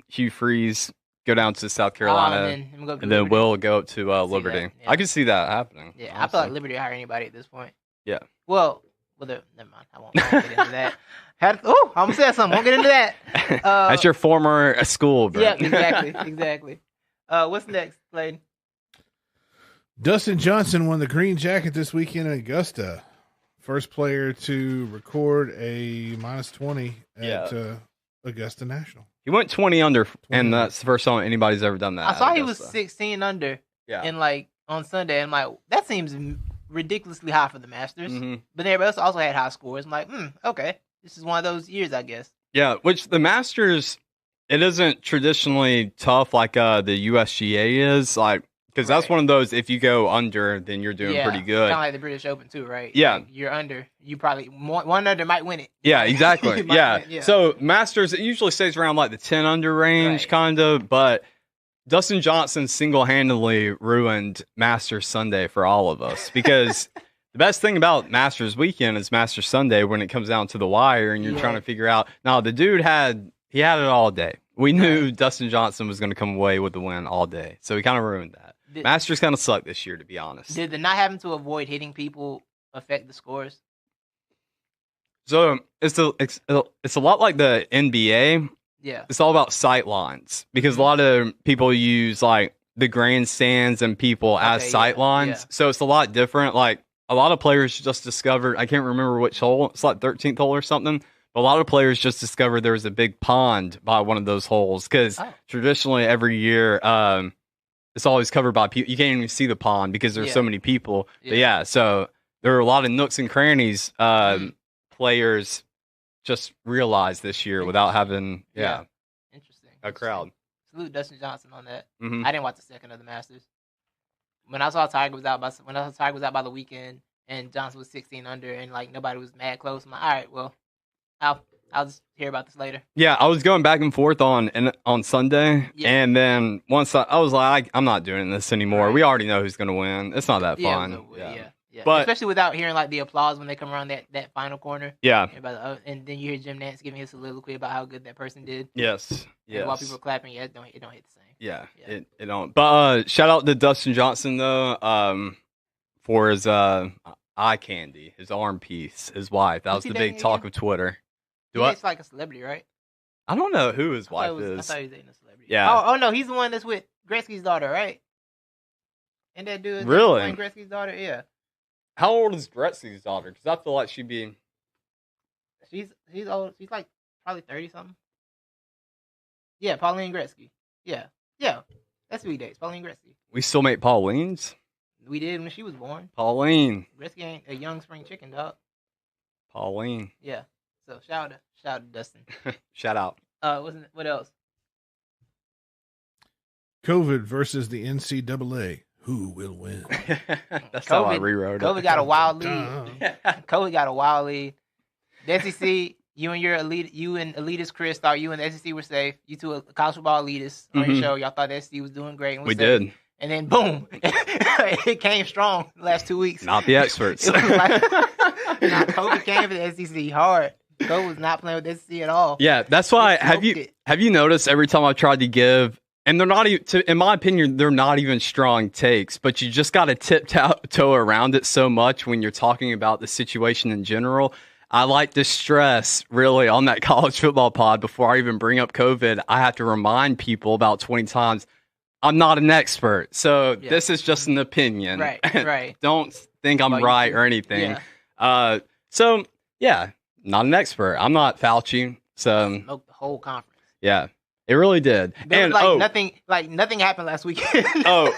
Hugh Freeze. Go down to South Carolina, and then we'll go up to Liberty. I can see that happening. Yeah, honestly. I feel like Liberty will hire anybody at this point. Yeah. Well, never mind. I won't get into that. I almost said something. Won't get into that. That's your former school, bro. Yeah, exactly. What's next, Clayton? Dustin Johnson won the Green Jacket this weekend in Augusta. first player to record a -20 at Augusta National. He went 20 under, and that's the first time anybody's ever done that. I saw he was 16 under. Yeah. And on Sunday, and I'm like, that seems ridiculously high for the Masters. Mm-hmm. But everybody else also had high scores. I'm like, okay, this is one of those years, I guess. Yeah, which the Masters, it isn't traditionally tough like the USGA is, because that's one of those. If you go under, then you're doing pretty good. Kind of like the British Open too, right? Yeah, like you're under. You probably one under might win it. Yeah, exactly. yeah. So Masters, it usually stays around like the 10 under range, kind of. But Dustin Johnson single-handedly ruined Masters Sunday for all of us because the best thing about Masters weekend is Masters Sunday when it comes down to the wire and you're trying to figure out. Now the dude had it all day. We knew Dustin Johnson was going to come away with the win all day, so he kind of ruined that. Masters kind of sucked this year, to be honest. Did the not having to avoid hitting people affect the scores? So it's a lot like the NBA. Yeah, it's all about sight lines because a lot of people use like the grandstands and people as sight lines. Yeah. So it's a lot different. Like a lot of players just discovered. I can't remember which hole. It's like 13th hole or something. But a lot of players just discovered there was a big pond by one of those holes because traditionally every year. It's always covered by people. You can't even see the pond because there's so many people. But so there are a lot of nooks and crannies players just realized this year without having interesting a crowd. Salute Dustin Johnson on that. Mm-hmm. I didn't watch the second of the Masters. When I saw Tiger was out by the weekend and Johnson was 16 under and like nobody was mad close, I'm like, all right, well, I'll just hear about this later. Yeah, I was going back and forth on Sunday, and then once I was like, I'm not doing this anymore. Right. We already know who's going to win. It's not that fun. Yeah. But especially without hearing like the applause when they come around that final corner. Yeah. And then you hear Jim Nantz giving his soliloquy about how good that person did. Yes. And while people are clapping, it don't hit the same. Yeah. It don't. But shout out to Dustin Johnson though, for his eye candy, his arm piece, his wife. That was the big talk of Twitter. He's like a celebrity, right? I don't know who his wife is. I thought he was dating a celebrity. Yeah. Oh no, he's the one that's with Gretzky's daughter, right? And that dude really Gretzky's daughter, yeah. How old is Gretzky's daughter? Because I feel like she'd be. She's old. She's like probably 30 something. Yeah, Pauline Gretzky. Yeah. That's who he dates, Pauline Gretzky. We still make Paulines. We did when she was born. Pauline. Gretzky ain't a young spring chicken, dog. Pauline. Yeah. So shout out to Dustin. Shout out. What else? COVID versus the NCAA. Who will win? That's how I rewrote it. COVID got a wild lead. COVID got a wild lead. The SEC, you and elitist Chris thought you and the SEC were safe. You two are college football elitists on your show. Y'all thought the SEC was doing great. And we did. And then boom, it came strong the last 2 weeks. Not the experts. COVID came for the SEC hard. COVID was not playing with the SEC at all. Yeah, that's why. Have you noticed every time I tried to give, and they're not even, in my opinion, they're not even strong takes, but you just got to tiptoe around it so much when you're talking about the situation in general. I like to stress really on that college football pod before I even bring up COVID. I have to remind people about 20 times. I'm not an expert, so this is just an opinion. Right. Don't think I'm right or anything. Yeah. Not an expert. I'm not Fauci. So smoked the whole conference. Yeah, it really did. And nothing happened last weekend.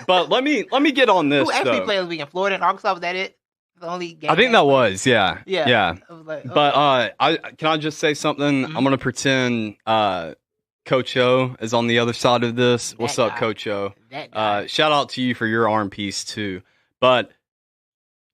But let me get on this. Who actually played this weekend? Florida and Arkansas, was that it? The only game. I think that was. Yeah. I was like, but can I just say something? Mm-hmm. I'm gonna pretend Coach O is on the other side of this. What's up, Coach O? Shout out to you for your arm piece too. But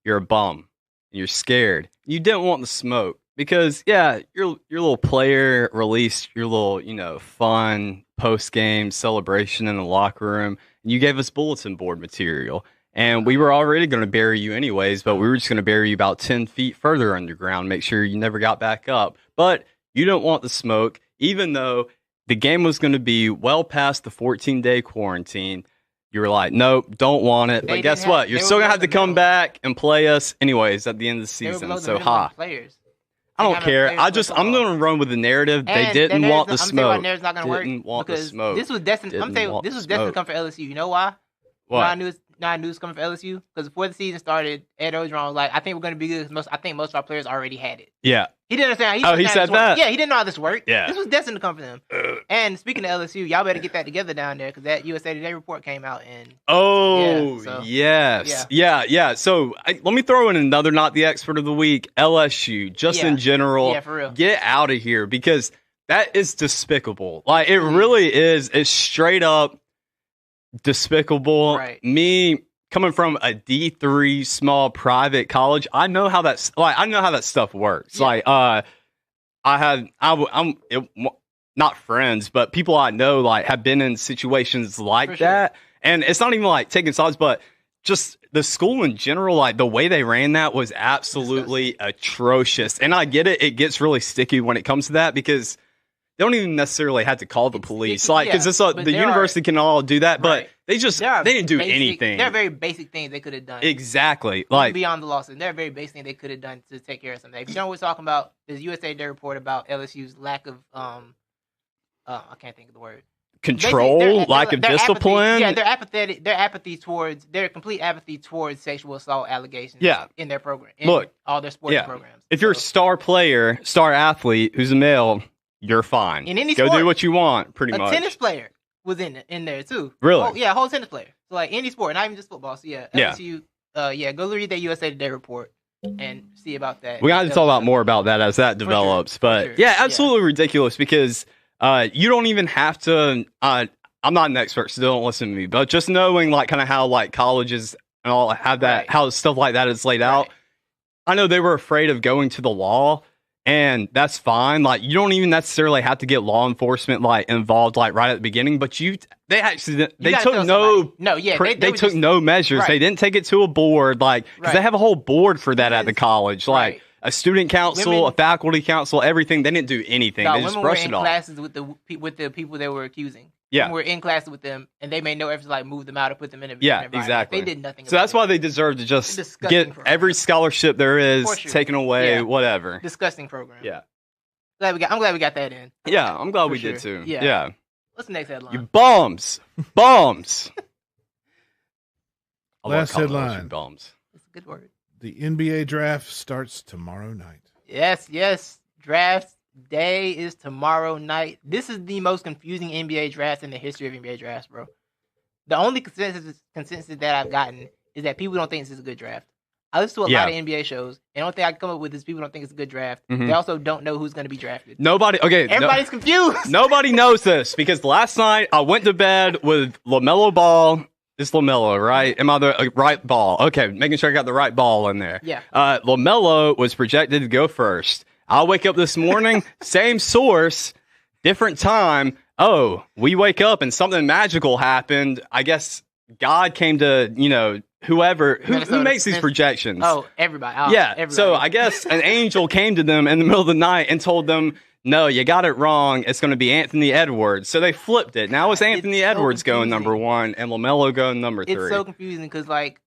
you're a bum. You're scared. You didn't want the smoke because your little player released your little fun post game celebration in the locker room, and you gave us bulletin board material. And we were already going to bury you anyways, but we were just going to bury you about 10 feet further underground, make sure you never got back up. But you don't want the smoke, even though the game was going to be well past the 14-day quarantine. You were like, nope, don't want it. But guess what? You're still going to have to come back and play us anyways at the end of the season. So, players. I don't care. I'm going to run with the narrative. They didn't want the smoke. Didn't want the smoke. This was destined. I'm saying this was destined to come for LSU. You know why? What? I knew not news coming for LSU? Because before the season started, Ed Orgeron was like, "I think we're going to be good." I think most of our players already had it. Yeah. He didn't understand. He said that. Yeah, he didn't know how this worked. Yeah. This was destined to come for them. And speaking of LSU, y'all better get that together down there because that USA Today report came out and. Yes. Yeah. So let me throw in another not the expert of the week, LSU, just in general. Yeah, for real. Get out of here because that is despicable. Like, it really is. It's straight up despicable. Right. Me coming from a D3 small private college, I know how that stuff works. Yeah. Like, not friends, but people I know like have been in situations like that. And it's not even like taking sides, but just the school in general, like the way they ran that was absolutely atrocious. And I get it. It gets really sticky when it comes to that because they don't even necessarily have to call the police. Like, because the university can all do that, but they didn't do anything. There are very basic things they could have done. Exactly. Like, beyond the losses, there are very basic things they could have done to take care of something. If you know what we're talking about, there's USA Today report about LSU's lack of I can't think of the word. Control, lack of discipline. Yeah, they're apathetic. Their complete apathy towards sexual assault allegations. Yeah. In their program. Look, all their sports programs. If you're a star player, star athlete who's a male, you're fine. In any Go sport, do what you want, pretty much. A tennis player was in there too. Really? A whole tennis player. So like any sport, not even just football. So LSU. Go read that USA Today report and see about that. We got to talk about more about that as that develops. But absolutely ridiculous because you don't even have to. I'm not an expert, so don't listen to me. But just knowing like kind of how like colleges and all have that, how stuff like that is laid out. I know they were afraid of going to the law. And that's fine. Like, you don't even necessarily have to get law enforcement like involved like right at the beginning. But they took no measures. Right. They didn't take it to a board, like because they have a whole board for that at the college, like a student council, a faculty council, everything. They didn't do anything. They just brushed it off. Classes with the people they were accusing. Yeah, we're in classes with them, and they made no effort to like move them out or put them in a exactly. They did nothing. So that's why they deserve to just get every scholarship there is taken away, whatever. Disgusting program. Yeah, I'm glad we got that in. Yeah, I'm glad we did too. Yeah. What's the next headline? You bums. Last headline. Bums. That's a good word. The NBA draft starts tomorrow night. Yes. Draft day is tomorrow night. This is the most confusing NBA draft in the history of NBA drafts, bro. The only consensus that I've gotten is that people don't think this is a good draft. I listen to a lot of NBA shows, and the only thing I can come up with is people don't think it's a good draft. They also don't know who's going to be drafted. Everybody's confused. Nobody knows this because last night I went to bed with LaMelo Ball. It's LaMelo, right? Am I the right ball? Okay, making sure I got the right ball in there. Yeah. LaMelo was projected to go first. I'll wake up this morning, same source, different time. Oh, we wake up and something magical happened. I guess God came to, who makes these projections. Oh, everybody. Everybody. So I guess an angel came to them in the middle of the night and told them, no, you got it wrong. It's going to be Anthony Edwards. So they flipped it. Now it's Anthony Edwards going number 1 and LaMelo going number 3. It's so confusing because, like,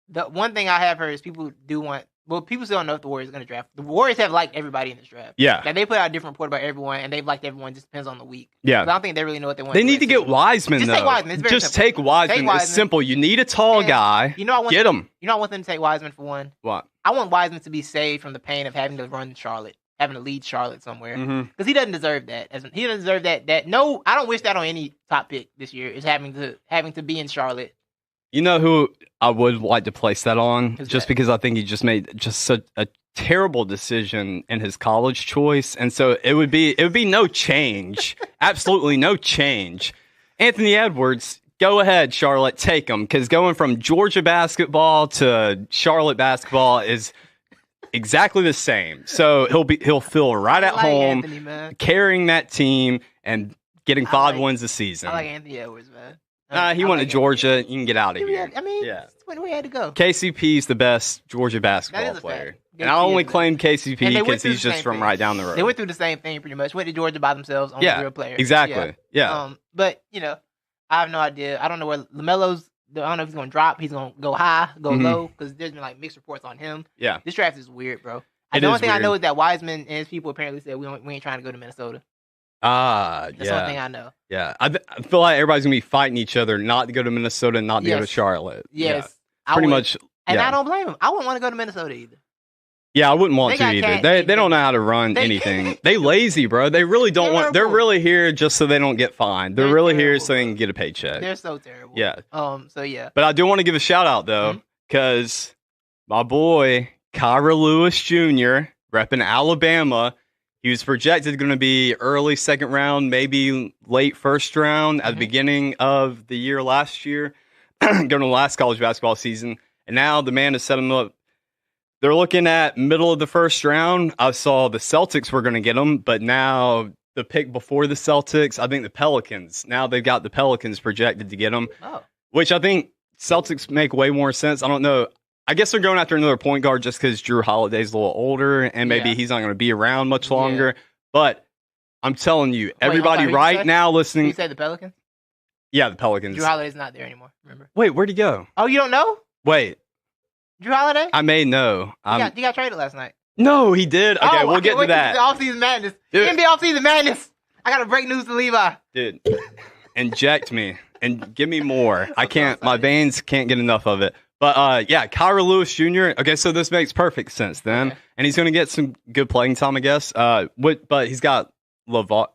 the one thing I have heard is people still don't know if the Warriors are going to draft. The Warriors have liked everybody in this draft. Yeah. Like, they put out a different report about everyone, and they've liked everyone. It just depends on the week. Yeah. So I don't think they really know what they want. They need to get Wiseman, just though. Take Wiseman. It's very just simple. Take Wiseman. It's simple. You need a tall guy. Get him. I want them to take Wiseman for one. What? I want Wiseman to be saved from the pain of having to run Charlotte. Having to lead Charlotte somewhere. Because he doesn't deserve that. He doesn't deserve that. No, I don't wish that on any top pick this year, is having to be in Charlotte. You know who I would like to place that on? Because I think he just made just such a terrible decision in his college choice. And so it would be no change. Absolutely no change. Anthony Edwards, go ahead, Charlotte, take him. Because going from Georgia basketball to Charlotte basketball is exactly the same. So he'll feel right at home, Anthony, carrying that team and getting 5 wins a season. I like Anthony Edwards, man. He went to Georgia. You can get out of here. That's where he had to go. KCP's the best Georgia basketball player. And I only claim KCP because he's just from right down the road. They went through the same thing pretty much. Went to Georgia by themselves on the real player. Exactly. Yeah. But, I have no idea. I don't know where LaMelo's. I don't know if he's going to drop. He's going to go high, go low, because there's been like mixed reports on him. Yeah. This draft is weird, bro. The only thing I know is that Wiseman and his people apparently said we ain't trying to go to Minnesota. That's one thing yeah. I know. Yeah. I feel like everybody's going to be fighting each other not to go to Minnesota and not to go to Yes. Charlotte. Yes. Yeah. Pretty much. And Yeah. I don't blame him. I wouldn't want to go to Minnesota either. Yeah, I wouldn't want They to got either. cat- They don't know how to run they- anything. They lazy, bro. They really don't want. They're Terrible. really here just so they don't get fined. They're They're really here terrible, so they bro. can get a paycheck. They're so terrible. Yeah. So yeah. But I do want to give a shout out though, because my boy Kyra Lewis Jr. repping Alabama. He was projected going to be early second round, maybe late first round at the beginning of the year last year, going to the last college basketball season. And now the man has set him up. They're looking at middle of the first round. I saw the Celtics were going to get him, but now the pick before the Celtics, I think the Pelicans. Now they've got the Pelicans projected to get him, which I think Celtics make way more sense. I don't know. I guess they're going after another point guard just because Drew Holiday's a little older and maybe he's not going to be around much longer. But I'm telling you, everybody right now listening. You say the Pelicans? Yeah, the Pelicans. Drew Holiday's not there anymore, remember? Wait, where'd he go? Oh, you don't know? Wait. Drew Holiday? I may know. He got traded last night. No, he did. Okay, we'll get to that. Offseason madness. Dude. NBA offseason madness. I got to break news to Levi. Dude, inject me and give me more. I can't. My veins can't get enough of it. But yeah, Kyra Lewis Jr. Okay, so this makes perfect sense then, and he's going to get some good playing time, I guess. But he's got LeVar,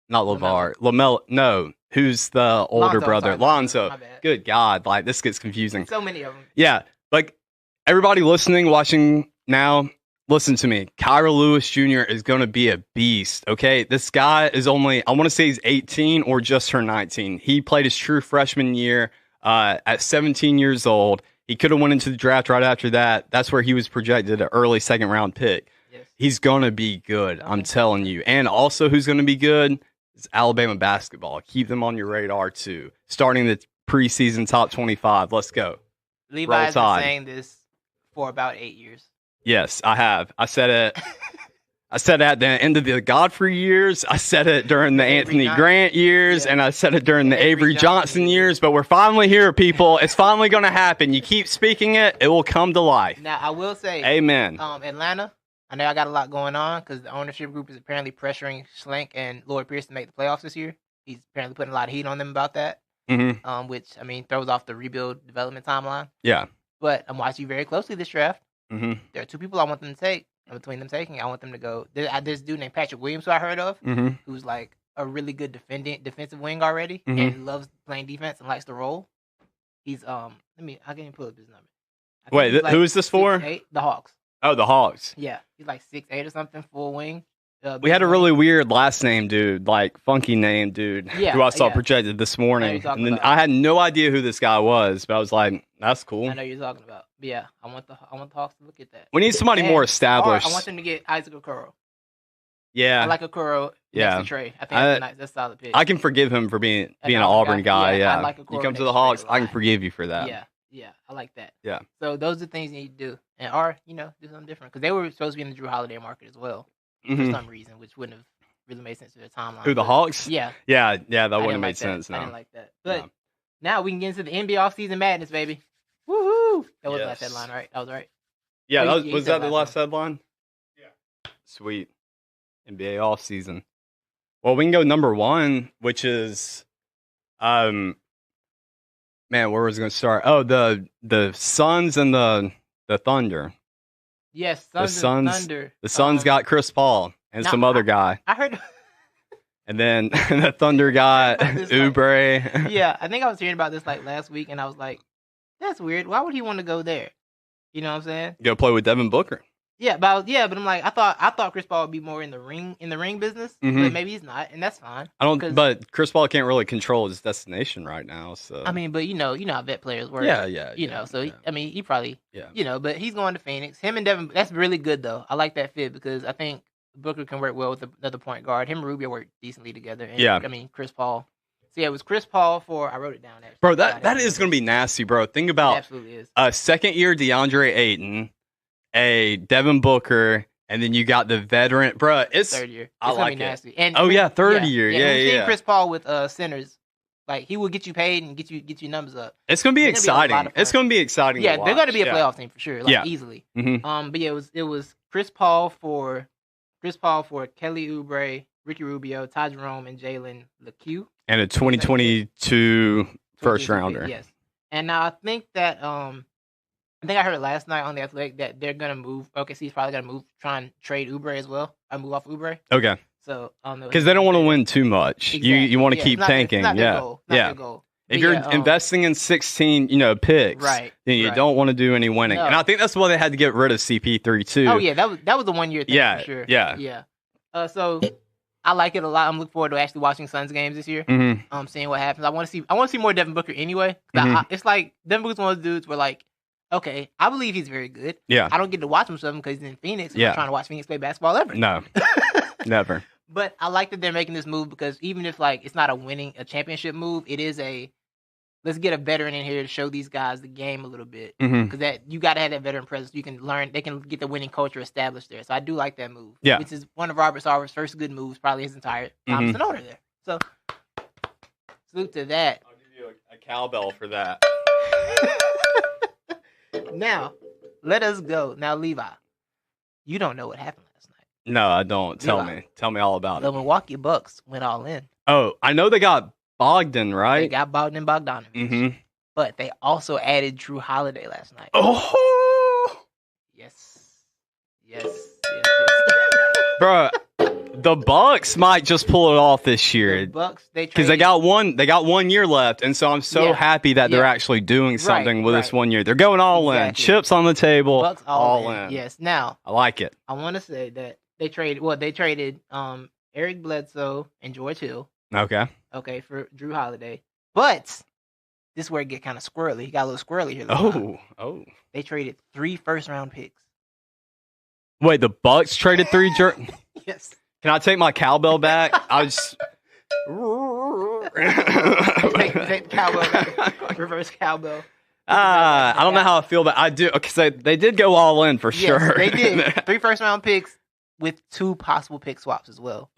not LeVar, Lamelo. No, who's the older brother? Lonzo. Good God, like this gets confusing. So many of them. Yeah, like everybody listening, watching now, listen to me. Kyra Lewis Jr. is going to be a beast, okay? This guy is only, I want to say he's 18 or just turned 19. He played his true freshman year at 17 years old. He could have went into the draft right after that. That's where he was projected an early second round pick. Yes. He's going to be good, I'm telling you. And also who's going to be good is Alabama basketball. Keep them on your radar too. Starting the preseason top 25. Let's go. Levi has been saying this for about 8 years. Yes, I have. I said it. I said it at the end of the Godfrey years. I said it during the Anthony Grant years, and I said it during the Avery Johnson years. But we're finally here, people. It's finally going to happen. You keep speaking it, it will come to life. Now, I will say, amen. Atlanta, I know I got a lot going on because the ownership group is apparently pressuring Schlenk and Lloyd Pierce to make the playoffs this year. He's apparently putting a lot of heat on them about that, which, I mean, throws off the rebuild development timeline. Yeah. But I'm watching very closely this draft. There are two people I want them to take. And between them taking, I want them to go. There's this dude named Patrick Williams who I heard of, who's like a really good defensive wing already, and loves playing defense and likes to roll. He's I can pull up his number. Wait, who is this for? 6'8", the Hawks. Oh, the Hawks. Yeah, he's like 6'8" or something, full wing. We had a really weird last name dude, like funky name dude, who I saw projected this morning. And then I had no idea who this guy was, but I was like, that's cool. I know you're talking about. But yeah, I want the Hawks to look at that. We need somebody more established. I want them to get Isaac Okoro. Yeah. I like Okoro next to Trey. I think that's a solid pick. I can forgive him for being an Auburn guy. Yeah. I like you come to the Hawks, I can forgive you for that. Yeah, I like that. Yeah. So those are the things you need to do. And do something different. Because they were supposed to be in the Drew Holiday market as well. For some reason, which wouldn't have really made sense to their timeline. Who, the Hawks? Yeah. Yeah, that wouldn't have made sense. No. I didn't like that. But now we can get into the NBA offseason madness, baby. Woohoo! That was the last headline, right? That was right. Yeah, was that the last headline? Yeah. Sweet. NBA offseason. Well, we can go number one, which is, man, where was I going to start? Oh, the Suns and the Thunder. Yes, Thunder. The Suns got Chris Paul and some other guy. I heard. And then the Thunder got Oubre. Yeah, I think I was hearing about this like last week, and I was like, that's weird. Why would he want to go there? You know what I'm saying? Go play with Devin Booker. Yeah, but I'm like, I thought Chris Paul would be more in the ring business, but maybe he's not, and that's fine. But Chris Paul can't really control his destination right now. So I mean, but you know how vet players work. Yeah. I mean, he probably, but he's going to Phoenix. Him and Devin, that's really good though. I like that fit because I think Booker can work well with another point guard. Him and Rubio work decently together. And, I mean, Chris Paul. So yeah, it was Chris Paul I wrote it down actually. Bro, that is going to be nasty, bro. Think about absolutely is. Second year DeAndre Ayton, a Devin Booker, and then you got the veteran, bro. It's third year. I like be nasty. it. And third year. Yeah. Chris Paul with centers, like he will get you paid and get you numbers up. It's gonna be exciting. It's gonna be exciting. Yeah, to they're gonna be a playoff team for sure. Like easily. Mm-hmm. But yeah, it was Chris Paul for Kelly Oubre, Ricky Rubio, Ty Jerome, and Jalen LeCue. And a 2022 first rounder. Yes. And now I think that I think I heard last night on the Athletic that they're gonna move. OKC's probably gonna move, try and trade Oubre as well. I move off Oubre. Okay. So I don't know because they don't want to win too much. Exactly. You want to keep tanking. Not yeah. their goal. Not their goal. If you're investing in 16, picks, right, then you don't want to do any winning. No. And I think that's why they had to get rid of CP3 too. Oh yeah, that was the 1 year thing for sure. Yeah. So I like it a lot. I'm looking forward to actually watching Suns games this year. Mm-hmm. Seeing what happens. I want to see more Devin Booker anyway. It's like Devin Booker's one of those dudes where like, okay, I believe he's very good. Yeah. I don't get to watch him something because he's in Phoenix. I'm not trying to watch Phoenix play basketball ever. No. Never. But I like that they're making this move because even if like it's not a championship move, it is let's get a veteran in here to show these guys the game a little bit. Because that you got to have that veteran presence. You can learn. They can get the winning culture established there. So I do like that move. Yeah. Which is one of Robert Sarver's first good moves, probably his entire time as an owner there. So salute to that. I'll give you a cowbell for that. Now, let us go. Now, Levi, you don't know what happened last night. No, I don't. Tell me. Tell me all about it. The Milwaukee Bucks went all in. Oh, I know they got Bogdan, right? They got Bogdanovich. Mm-hmm. But they also added Drew Holiday last night. Oh! Yes. Bro, the Bucks might just pull it off this year. The Bucks, because they got 1 year left, and so I'm so happy that they're actually doing something with this 1 year. They're going all in, chips on the table, Bucks all in. Yes. Now I like it. I want to say that they traded Eric Bledsoe and George Hill. Okay, for Drew Holiday, but this is where it get kind of squirrely. He got a little squirrely here. Oh. They traded 3 first-round picks. Wait, the Bucks traded 3 Yes. Can I take my cowbell back? I was take cowbell back. Reverse cowbell. I don't know how I feel, but I do, because they did go all in for sure. They did. 3 first-round picks with 2 possible pick swaps as well.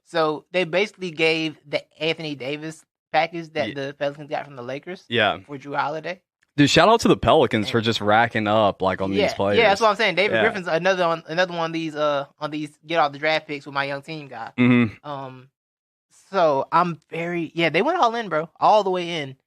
So they basically gave the Anthony Davis package that the Pelicans got from the Lakers for Drew Holiday. Dude, shout out to the Pelicans for just racking up on these players. Yeah, that's what I'm saying. David Griffin's another one of these get all the draft picks with my young team guy. Mm-hmm. So I'm they went all in, bro, all the way in.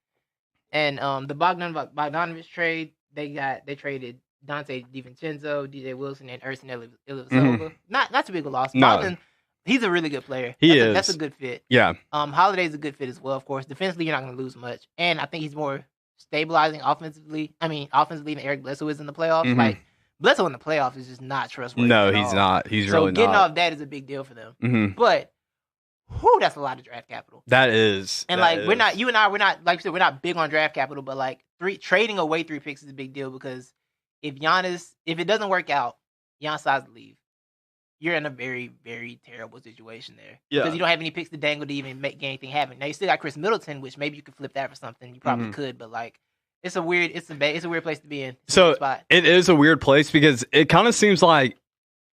And the Bogdanovich trade, they traded Dante DiVincenzo, DJ Wilson, and Ersan Ilyasova. Not too big a loss. No. Bogdan, he's a really good player. That's a good fit. Yeah. Holiday's a good fit as well, of course. Defensively, you're not going to lose much. And I think he's more stabilizing offensively than Eric Bledsoe is in the playoffs. Mm-hmm. Like, Bledsoe in the playoffs is just not trustworthy. No, he's not. He's really not. So getting off that is a big deal for them. Mm-hmm. But, that's a lot of draft capital. That is. And we're not, you and I, we're not, like you said, we're not big on draft capital, but like trading away 3 picks is a big deal because if it doesn't work out, Giannis decides to leave, you're in a very, very terrible situation there. Yeah. Because you don't have any picks to dangle to even make anything happen. Now you still got Chris Middleton, which maybe you could flip that for something. You probably could, but like it's a weird place to be in. So it is a weird place because it kind of seems like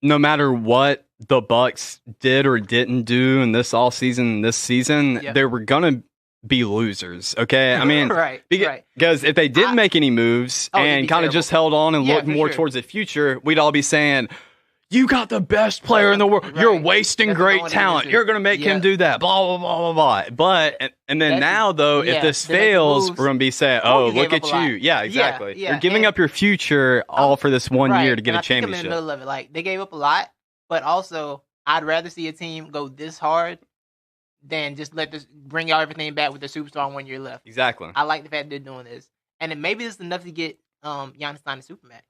no matter what the Bucks did or didn't do in this season, they were gonna be losers. Okay, I mean, because if they didn't make any moves and kind of just held on and looked more towards the future, we'd all be saying, you got the best player in the world. Right. You're wasting great talent. You're going to make him do that. Blah, blah, blah, blah, blah. But, and then now, though, if this fails, we're going to be saying, look at you. Yeah, exactly. You're giving up your future all for this 1 year to get a championship. I'm in the middle of it. Like, they gave up a lot, but also, I'd rather see a team go this hard than just bring y'all everything back with the superstar 1 year left. Exactly. I like the fact they're doing this. And then maybe this is enough to get Giannis signed to Supermax.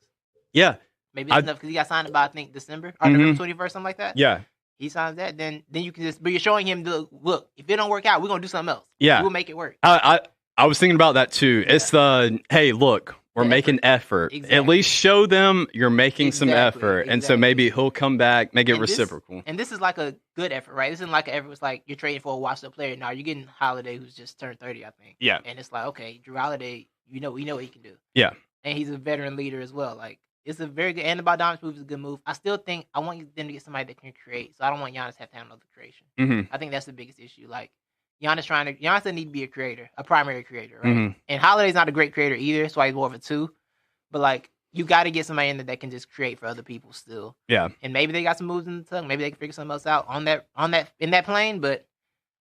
Yeah. Maybe it's enough because he got signed by, I think, December or November 21st, something like that. Yeah. He signs that, then you can but you're showing him, look, if it don't work out, we're going to do something else. Yeah. We'll make it work. I was thinking about that too. Yeah. It's hey, look, we're making effort. Exactly. At least show them you're making some effort. And so maybe he'll come back, make it reciprocal. And this is like a good effort, right? This isn't like an effort. It's like you're trading for a washed-up player. Now you're getting Holiday, who's just turned 30, I think. Yeah. And it's like, okay, Drew Holiday, we know what he can do. Yeah. And he's a veteran leader as well. Like, it's a very good, and the Bogdanovich move is a good move. I still think I want them to get somebody that can create, so I don't want Giannis to have to handle the creation. Mm-hmm. I think that's the biggest issue. Like, Giannis doesn't need to be a creator, a primary creator, right? Mm-hmm. And Holiday's not a great creator either, so he's more of a 2. But like, you got to get somebody in there that can just create for other people still. Yeah. And maybe they got some moves in the tuck. Maybe they can figure something else out in that plane. But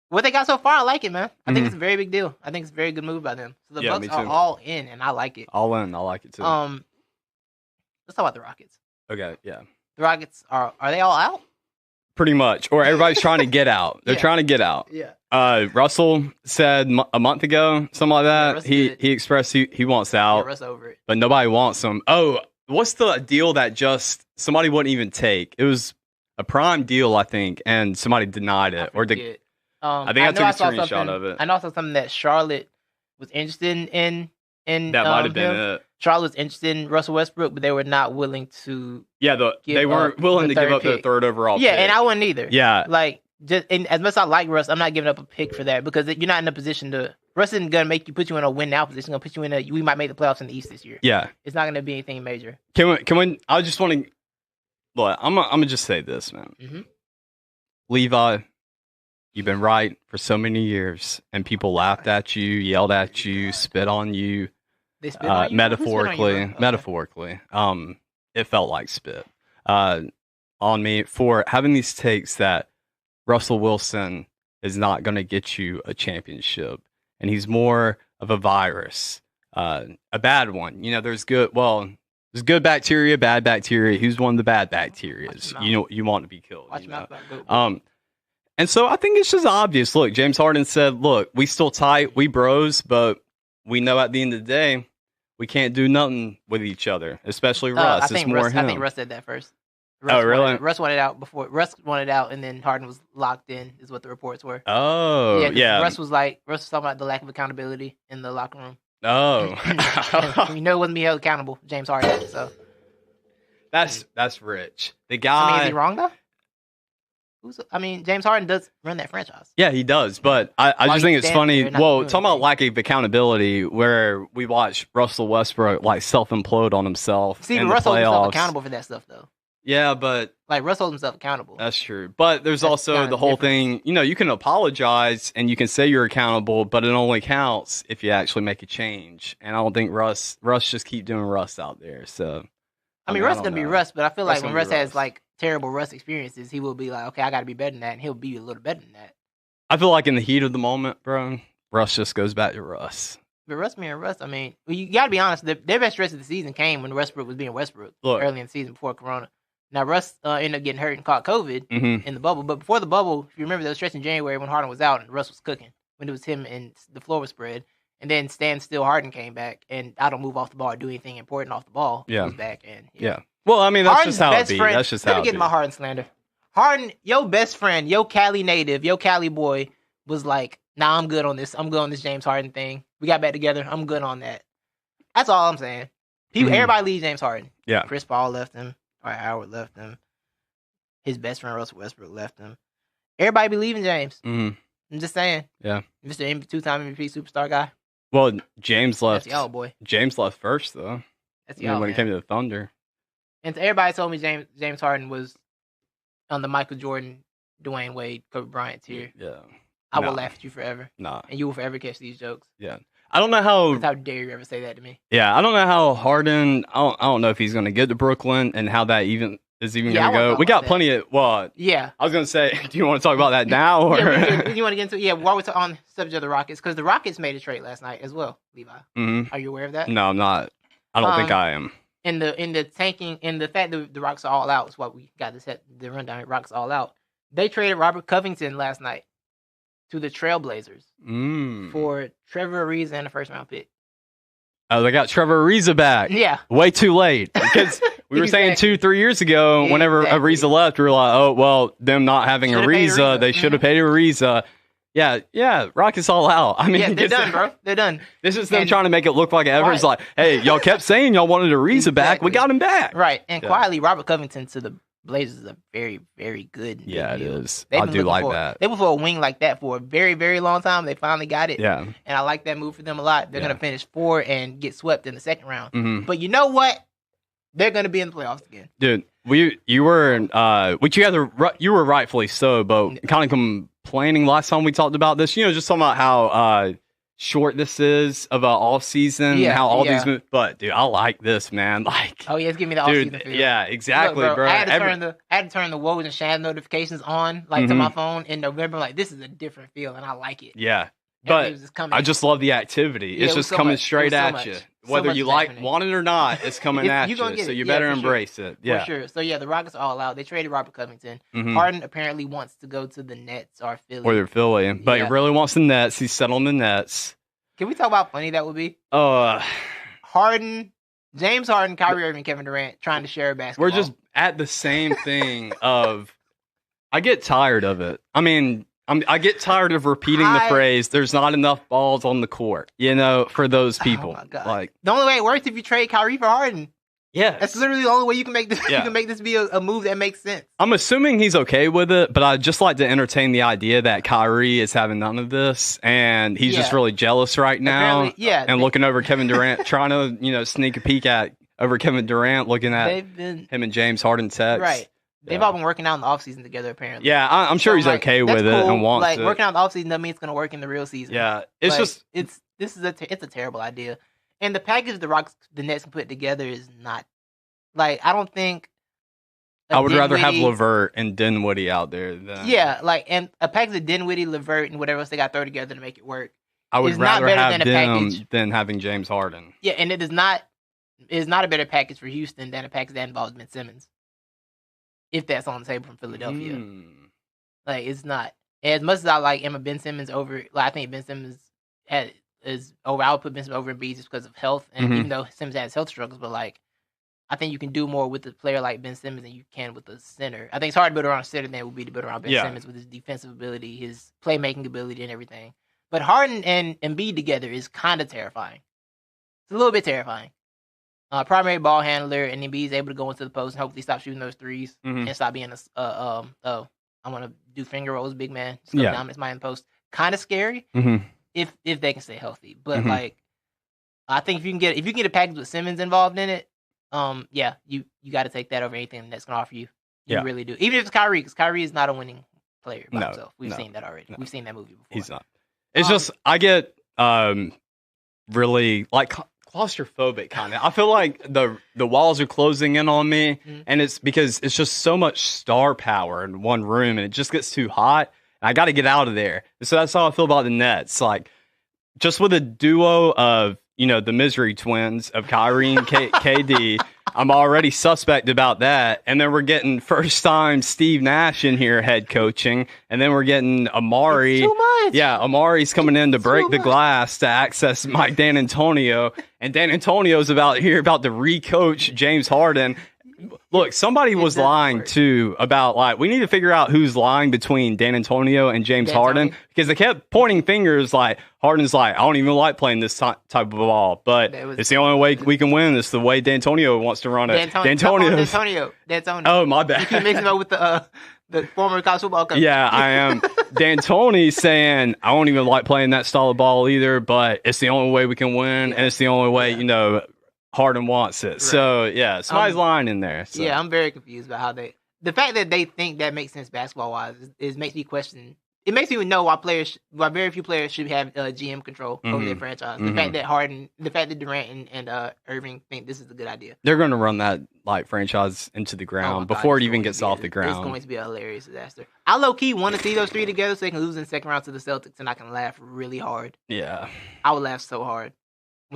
what they got so far, I like it, man. I think it's a very big deal. I think it's a very good move by them. So the Bucks are all in, and I like it. All in. I like it too. Let's talk about the Rockets. Okay. Yeah. The Rockets are they all out? Pretty much, or everybody's trying to get out. They're trying to get out. Yeah. Russell said a month ago, something like that. He expressed he wants out. Yeah, Russ over it. But nobody wants him. Oh, what's the deal that just somebody wouldn't even take? It was a prime deal, I think, and somebody denied it. I think I took a screenshot of it. I know something that Charlotte was interested in. That might have been it. Charlotte was interested in Russell Westbrook, but they were not willing to. Yeah, they weren't willing to give up their third overall. Yeah, pick. and I wouldn't either. Yeah, like as much as I like Russ, I'm not giving up a pick for that because you're not in a position to. Russ isn't gonna put you in a win now position. Gonna put you in we might make the playoffs in the East this year. Yeah, it's not gonna be anything major. Can we? I just want to. Look, I'm gonna just say this, man. Mm-hmm. Levi, you've been right for so many years, and people laughed at you, yelled at you, spit on you. They spit on you? Metaphorically, Okay. metaphorically. It felt like spit on me for having these takes that Russell Wilson is not going to get you a championship, and he's more of a virus, a bad one. You know, there's good bacteria, bad bacteria. Who's one of the bad bacteria? You want to be killed. Watch you know? mouth, and so I think it's just obvious. Look, James Harden said, "Look, we still tight, we bros, but we know at the end of the day, we can't do nothing with each other, especially Russ. I think Russ said that first. Really? Russ wanted out before. Russ wanted out, and then Harden was locked in. Is what the reports were. Oh, yeah. Russ was talking about the lack of accountability in the locker room. Oh, you know, it wasn't being held accountable, James Harden. So that's rich. The guy. is he wrong though? James Harden does run that franchise. Yeah, he does. But I just think it's funny. Well, talking about lack of accountability, where we watch Russell Westbrook self implode on himself. See, in Russ the holds playoffs. himself accountable for that stuff though. Yeah, but Russ holds himself accountable. That's true. But there's also the whole thing. You know, you can apologize and you can say you're accountable, but it only counts if you actually make a change. And I don't think Russ just keep doing Russ out there. So Russ is gonna be Russ, but I feel like when Russ has terrible Russ experiences, he will be like, okay, I got to be better than that, and he'll be a little better than that. I feel like in the heat of the moment, bro, Russ just goes back to Russ. But Russ, you got to be honest. Their best rest of the season came when Westbrook was being Westbrook early in the season before Corona. Now, Russ ended up getting hurt and caught COVID in the bubble. But before the bubble, if you remember, there was stretch in January when Harden was out and Russ was cooking, when it was him and the floor was spread. And then stand still Harden came back, and I don't move off the ball or do anything important off the ball. Yeah. He was back. And yeah. Well, that's Harden's just how it be. That's just how it be. Let me get my Harden slander. Harden, your best friend, your Cali native, your Cali boy was like, nah, I'm good on this. I'm good on this James Harden thing. We got back together. I'm good on that. That's all I'm saying. Everybody leaves James Harden. Yeah. Chris Paul left him. Dwight Howard left him. His best friend, Russell Westbrook, left him. Everybody be leaving James. Mm-hmm. I'm just saying. Yeah. Mr. Two-time MVP superstar guy. Well, James left. That's y'all, boy. James left first, though. That's y'all, when it came to the Thunder. And everybody told me James Harden was on the Michael Jordan, Dwayne Wade, Kobe Bryant tier. Yeah. I will laugh at you forever. Nah. And you will forever catch these jokes. Yeah. I don't know how. How dare you ever say that to me? Yeah, I don't know how Harden. I don't know if he's going to get to Brooklyn and how that even is going to go. We got plenty of. Well, yeah. I was going to say, do you want to talk about that now? Or? Yeah, you want to get into? Yeah, while we're on the subject of the Rockets, because the Rockets made a trade last night as well. Levi, Are you aware of that? No, I'm not. I don't think I am. In the tanking, in the fact that the Rockets are all out is what we got to set the rundown. Rockets all out. They traded Robert Covington last night to the Trailblazers for Trevor Ariza and a first-round pick. Oh, they got Trevor Ariza back. Yeah. Way too late. Because we were saying 2-3 years ago, whenever Ariza left, we were like, oh, well, them not having Ariza, they should have paid Ariza. Yeah, Rockets all out. They're done, bro. They're done. This is them trying to make it look like Everett's like, hey, y'all kept saying y'all wanted Ariza back. We got him back. Right. And quietly, Robert Covington to the Blazers is a very, very good deal. It is. I do like that. They were for a wing like that for a very, very long time. They finally got it. Yeah. And I like that move for them a lot. They're going to finish 4 and get swept in the second round. Mm-hmm. But you know what? They're going to be in the playoffs again. Dude, you were rightfully so, but kind of complaining last time we talked about this. Just talking about how short this is of an off season, Yeah, how all yeah. these but dude, I like this, man. Like, Oh yeah, it's giving me the dude, offseason feel. yeah, exactly, Look, bro. I had to turn the woes and shadows notifications on, like to my phone in November. Like, this is a different feel, and I like it. Yeah, Everything but was just coming. I just love the activity. Yeah, It's it was just so coming much. straight It was so at much. you, So whether much you is like happening. want it or not. It's coming at you're you, gonna get so it. you Yeah, better for sure. embrace it. Yeah, For sure. So yeah, the Rockets are all out. They traded Robert Covington. Mhm. Harden apparently wants to go to the Nets or Philly. or they're Philly, but Yeah. he really wants the Nets. He's set on the Nets. Can we talk about how funny that would be? Harden, James Harden, Kyrie Irving, Kevin Durant trying to share a basketball. We're just at the same thing of. I get tired of it. I mean, I get tired of repeating the phrase, there's not enough balls on the court, for those people. Oh my God. Like, the only way it works if you trade Kyrie for Harden. yeah. That's literally the only way you can make this. Yeah. You can make this be a move that makes sense. I'm assuming he's okay with it, but I'd just like to entertain the idea that Kyrie is having none of this, and he's just really jealous right now. Apparently, And looking over Kevin Durant, trying to, sneak a peek over Kevin Durant, looking at him and James Harden text. Right. They've all been working out in the offseason together, apparently. Yeah, I'm sure he's okay with it and wants like, it. working out in the offseason doesn't mean it's going to work in the real season. Yeah, it's it's a terrible idea. And the package the Nets can put together is not, like, I don't think. I would rather have LeVert and Dinwiddie out there than. Yeah, and a package of Dinwiddie, LeVert, and whatever else they got to throw together to make it work. I would rather better have than a them package. than having James Harden. Yeah, and it is not a better package for Houston than a package that involves Ben Simmons. If that's on the table from Philadelphia. Like, it's not. As much as I like Emma Ben Simmons over, I think Ben Simmons is over. I would put Ben Simmons over Embiid just because of health, and even though Simmons has health struggles, but I think you can do more with a player like Ben Simmons than you can with a center. I think it's hard to build around a center than it would be to build around Ben Simmons with his defensive ability, his playmaking ability, and everything. But Harden and Embiid together is kind of terrifying. It's a little bit terrifying. Primary ball handler, and Embiid's able to go into the post and hopefully stop shooting those threes and stop being I'm gonna do finger rolls, big man. Just dominate my in post. Kind of scary if they can stay healthy. But I think if you can get a package with Simmons involved in it, you got to take that over anything that's gonna offer you. You really do. Even if it's Kyrie, because Kyrie is not a winning player by himself. We've seen that already. We've seen that movie before. He's not. It's just I get really claustrophobic kind of. I feel like the walls are closing in on me, and it's because it's just so much star power in one room, and it just gets too hot. And I got to get out of there. So that's how I feel about the Nets. Like, just with a duo of the misery twins of Kyrie and KD, I'm already suspect about that. And then we're getting first time Steve Nash in here head coaching, and then we're getting Amari. It's too much. Yeah, Amari's coming in to break the glass to access Mike D'Antonio, and D'Antonio's about to re-coach James Harden. Look, somebody was lying too about we need to figure out who's lying between D'Antonio and James Harden, because they kept pointing fingers like Harden's I don't even like playing this type of ball, but it's the only way we can win. It's the way D'Antonio wants to run it. D'Antonio. Oh, my bad. You keep mixing up with the former college football coach. Yeah, I am. D'Antoni's saying I don't even like playing that style of ball either, but it's the only way we can win, and it's the only way Harden wants it. Right. So, somebody's lying in there. So. Yeah, I'm very confused about how the fact that they think that makes sense basketball-wise is makes me question. It makes me know why very few players should have GM control over their franchise. The fact that Durant and Irving think this is a good idea. They're going to run that franchise into the ground before it even gets off the ground. It's going to be a hilarious disaster. I low-key want to see those three together so they can lose in the second round to the Celtics, and I can laugh really hard. Yeah. I would laugh so hard.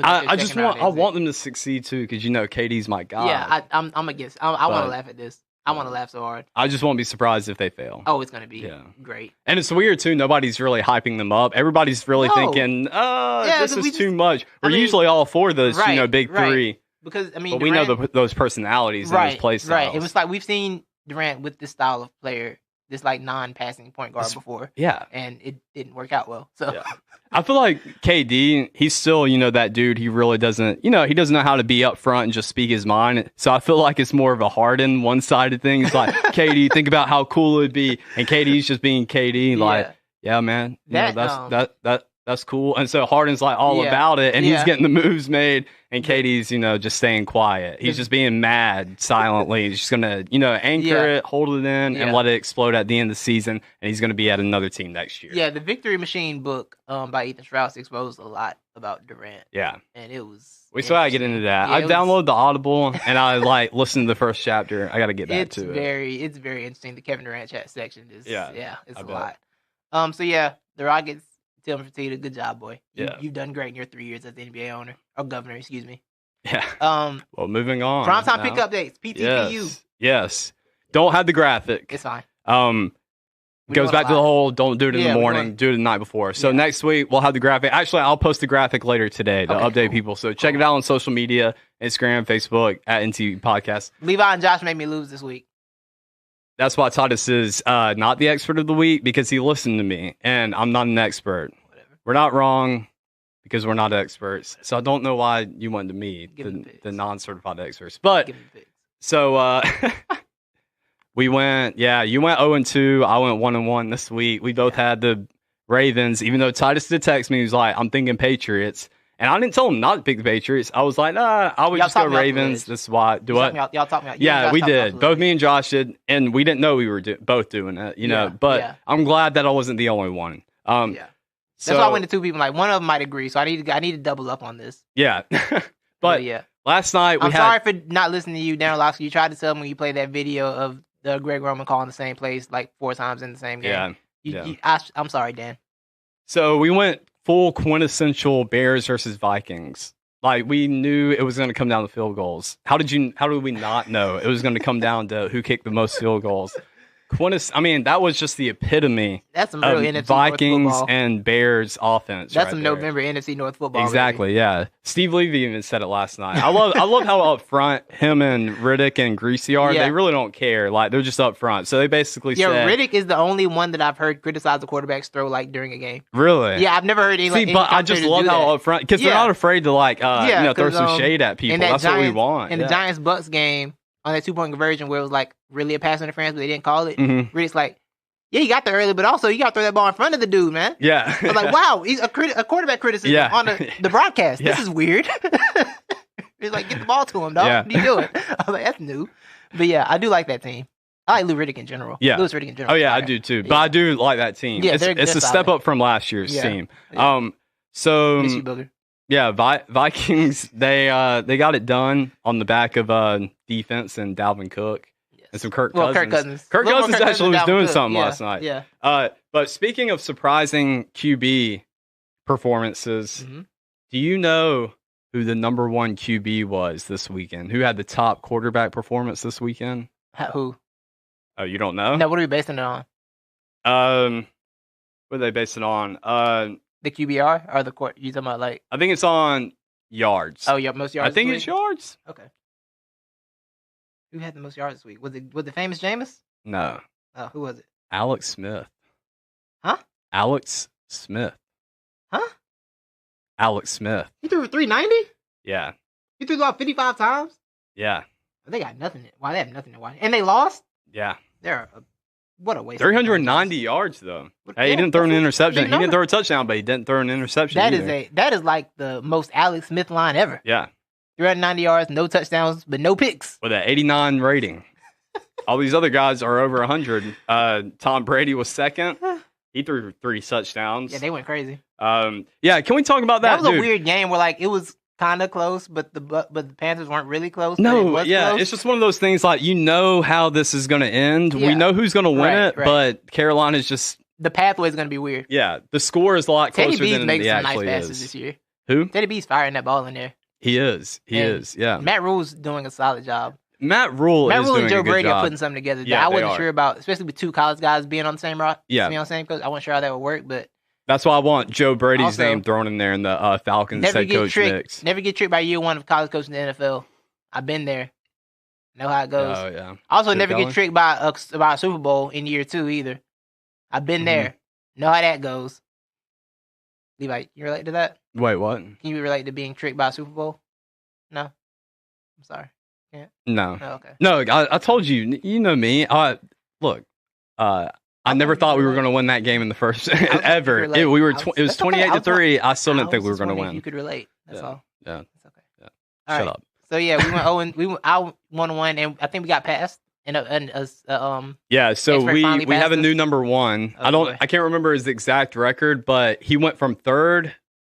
I want them to succeed too, because KD's my guy. Yeah, I'm against. I want to laugh at this. I want to laugh so hard. I just won't be surprised if they fail. Oh, it's gonna be great. And it's weird too. Nobody's really hyping them up. Everybody's really thinking, this is too much. We're usually all for those, big three. Because but we know those personalities and those play styles. Right. It was we've seen Durant with this style of player, this non-passing point guard before. Yeah. And it didn't work out well. So. Yeah. I feel like KD, he's still, that dude. He really doesn't, he doesn't know how to be up front and just speak his mind. So I feel like it's more of a Harden one-sided thing. It's like, KD, think about how cool it'd be. And KD's just being KD. Yeah, man. That's That's cool. And so Harden's like all about it, and he's getting the moves made, and KD's, just staying quiet. He's just being mad silently. He's just going to, anchor it, hold it in, and let it explode at the end of the season, and he's going to be at another team next year. Yeah, the Victory Machine book by Ethan Strauss exposed a lot about Durant. Yeah. And it was... We still got to get into that. I downloaded the Audible, and I, listened to the first chapter. I got to get back to it. It's very interesting. The Kevin Durant chat section is... it's a bet. lot. The Rockets... Tim Fertitta, good job, boy. You've done great in your 3 years as the NBA owner or governor, excuse me. Yeah. Well, moving on. Primetime pickup dates, PTPU. Yes. Don't have the graphic. It's fine. Goes back to the whole don't do it in the morning, do it the night before. So next week we'll have the graphic. Actually, I'll post the graphic later today to update people. So check it out on social media, Instagram, Facebook, at NTE Podcast. Levi and Josh made me lose this week. That's why Titus is not the expert of the week, because he listened to me, and I'm not an expert. Whatever. We're not wrong because we're not experts. So I don't know why you went to me, the non-certified experts. But so we went, you went 0-2. I went 1-1 this week. We both had the Ravens, even though Titus did text me. He was like, I'm thinking Patriots. And I didn't tell him not to pick the Patriots. I was like, I would just go Ravens. This is why. Y'all talked me out. Yeah, we did. Both me and Josh did. And we didn't know we were both doing it, know. But I'm glad that I wasn't the only one. That's why I went to two people. Like, one of them might agree. So I need to double up on this. Yeah. but last night I'm sorry for not listening to you, Darren Loxley. You tried to tell me when you played that video of the Greg Roman calling the same place like 4 times in the same game. I'm sorry, Dan. So we went full quintessential Bears versus Vikings. Like, we knew it was going to come down to field goals. How did we not know it was going to come down to who kicked the most field goals? That was just the epitome. That's some real NFC Vikings North and Bears offense. That's some November NFC North football. Exactly, really. Yeah. Steve Levy even said it last night. I love how up front him and Riddick and Greasy are. Yeah. They really don't care. Like, they're just up front. So they basically said... Riddick is the only one that I've heard criticize the quarterback's throw like during a game. Really? Yeah, I've never heard any. But I just love how up front, because they're not afraid to throw some shade at people. That's what we want. In the Giants-Bucks game, on that 2-point conversion where it was like really a pass interference, but they didn't call it. Riddick's like, yeah, you got there early, but also you got to throw that ball in front of the dude, man. Yeah. I was like, wow, he's a quarterback criticism on the broadcast. This is weird. He's like, get the ball to him, dog. Yeah. What are you doing? I was like, that's new. But yeah, I do like that team. I like Lou Riddick in general. Yeah. Louis Riddick in general. Oh, yeah, I do too. But I do like that team. Yeah, it's a step up from last year's team. Yeah. So... Miss you, Booger. Yeah, Vikings, they got it done on the back of defense and Dalvin Cook. And some Kirk Cousins. Kirk Cousins actually was doing something last night. Yeah. But speaking of surprising QB performances, do you know who the number 1 QB was this weekend? Who had the top quarterback performance this weekend? Who? Oh, you don't know? No, what are we basing it on? What are they basing it on? The QBR or the court? You talking about like? I think it's on yards. Oh, yeah, most yards. I think it's yards. Okay. Who had the most yards this week? Was it famous Jameis? No. Oh, who was it? Alex Smith. Huh? Alex Smith. Huh? Alex Smith. He threw 390? Yeah. He threw about 55 times? Yeah. They got nothing. Why they have nothing to watch? And they lost? Yeah. What a waste. 390 yards though. Hey, he didn't throw an interception. He didn't throw a touchdown, but he didn't throw an interception. That is like the most Alex Smith line ever. Yeah. 390 yards, no touchdowns, but no picks. With an 89 rating. All these other guys are over 100. Tom Brady was second. He threw 3 touchdowns. Yeah, they went crazy. Can we talk about that? That was a weird game where like it was kind of close, but the Panthers weren't really close. No, close. It's just one of those things like how this is going to end. Yeah. We know who's going to win it, but Carolina's just... The pathway is going to be weird. Yeah, the score is a lot closer Teddy B's than making it some actually nice passes is. this year. Who? Teddy B's firing that ball in there. He is. Yeah. Matt Rule's doing a solid job. Matt Rule and Joe Brady are putting something together. Yeah, I wasn't sure about, especially with 2 college guys being on the same coach. I wasn't sure how that would work, but that's why I want Joe Brady's name thrown in there in the Falcons head coach mix. Never get tricked by year 1 of college coaching in the NFL. I've been there. Know how it goes. Oh yeah. Also, never get tricked by a Super Bowl in year 2 either. I've been there. Know how that goes. Levi, you relate to that? Wait, what? Can you relate to being tricked by a Super Bowl? No? I'm sorry. Can't? No. Oh, okay. No, I told you. You know me. Look, I never thought we were going to win that game in the first ever. It was 28-3. I still didn't think we were going to win. You could relate. That's all. Yeah. It's okay. Yeah. Shut up. So yeah, we went 0 and I 1-1, and I think we got passed. Yeah, so we have a new number one. Oh, I can't remember his exact record, but he went from third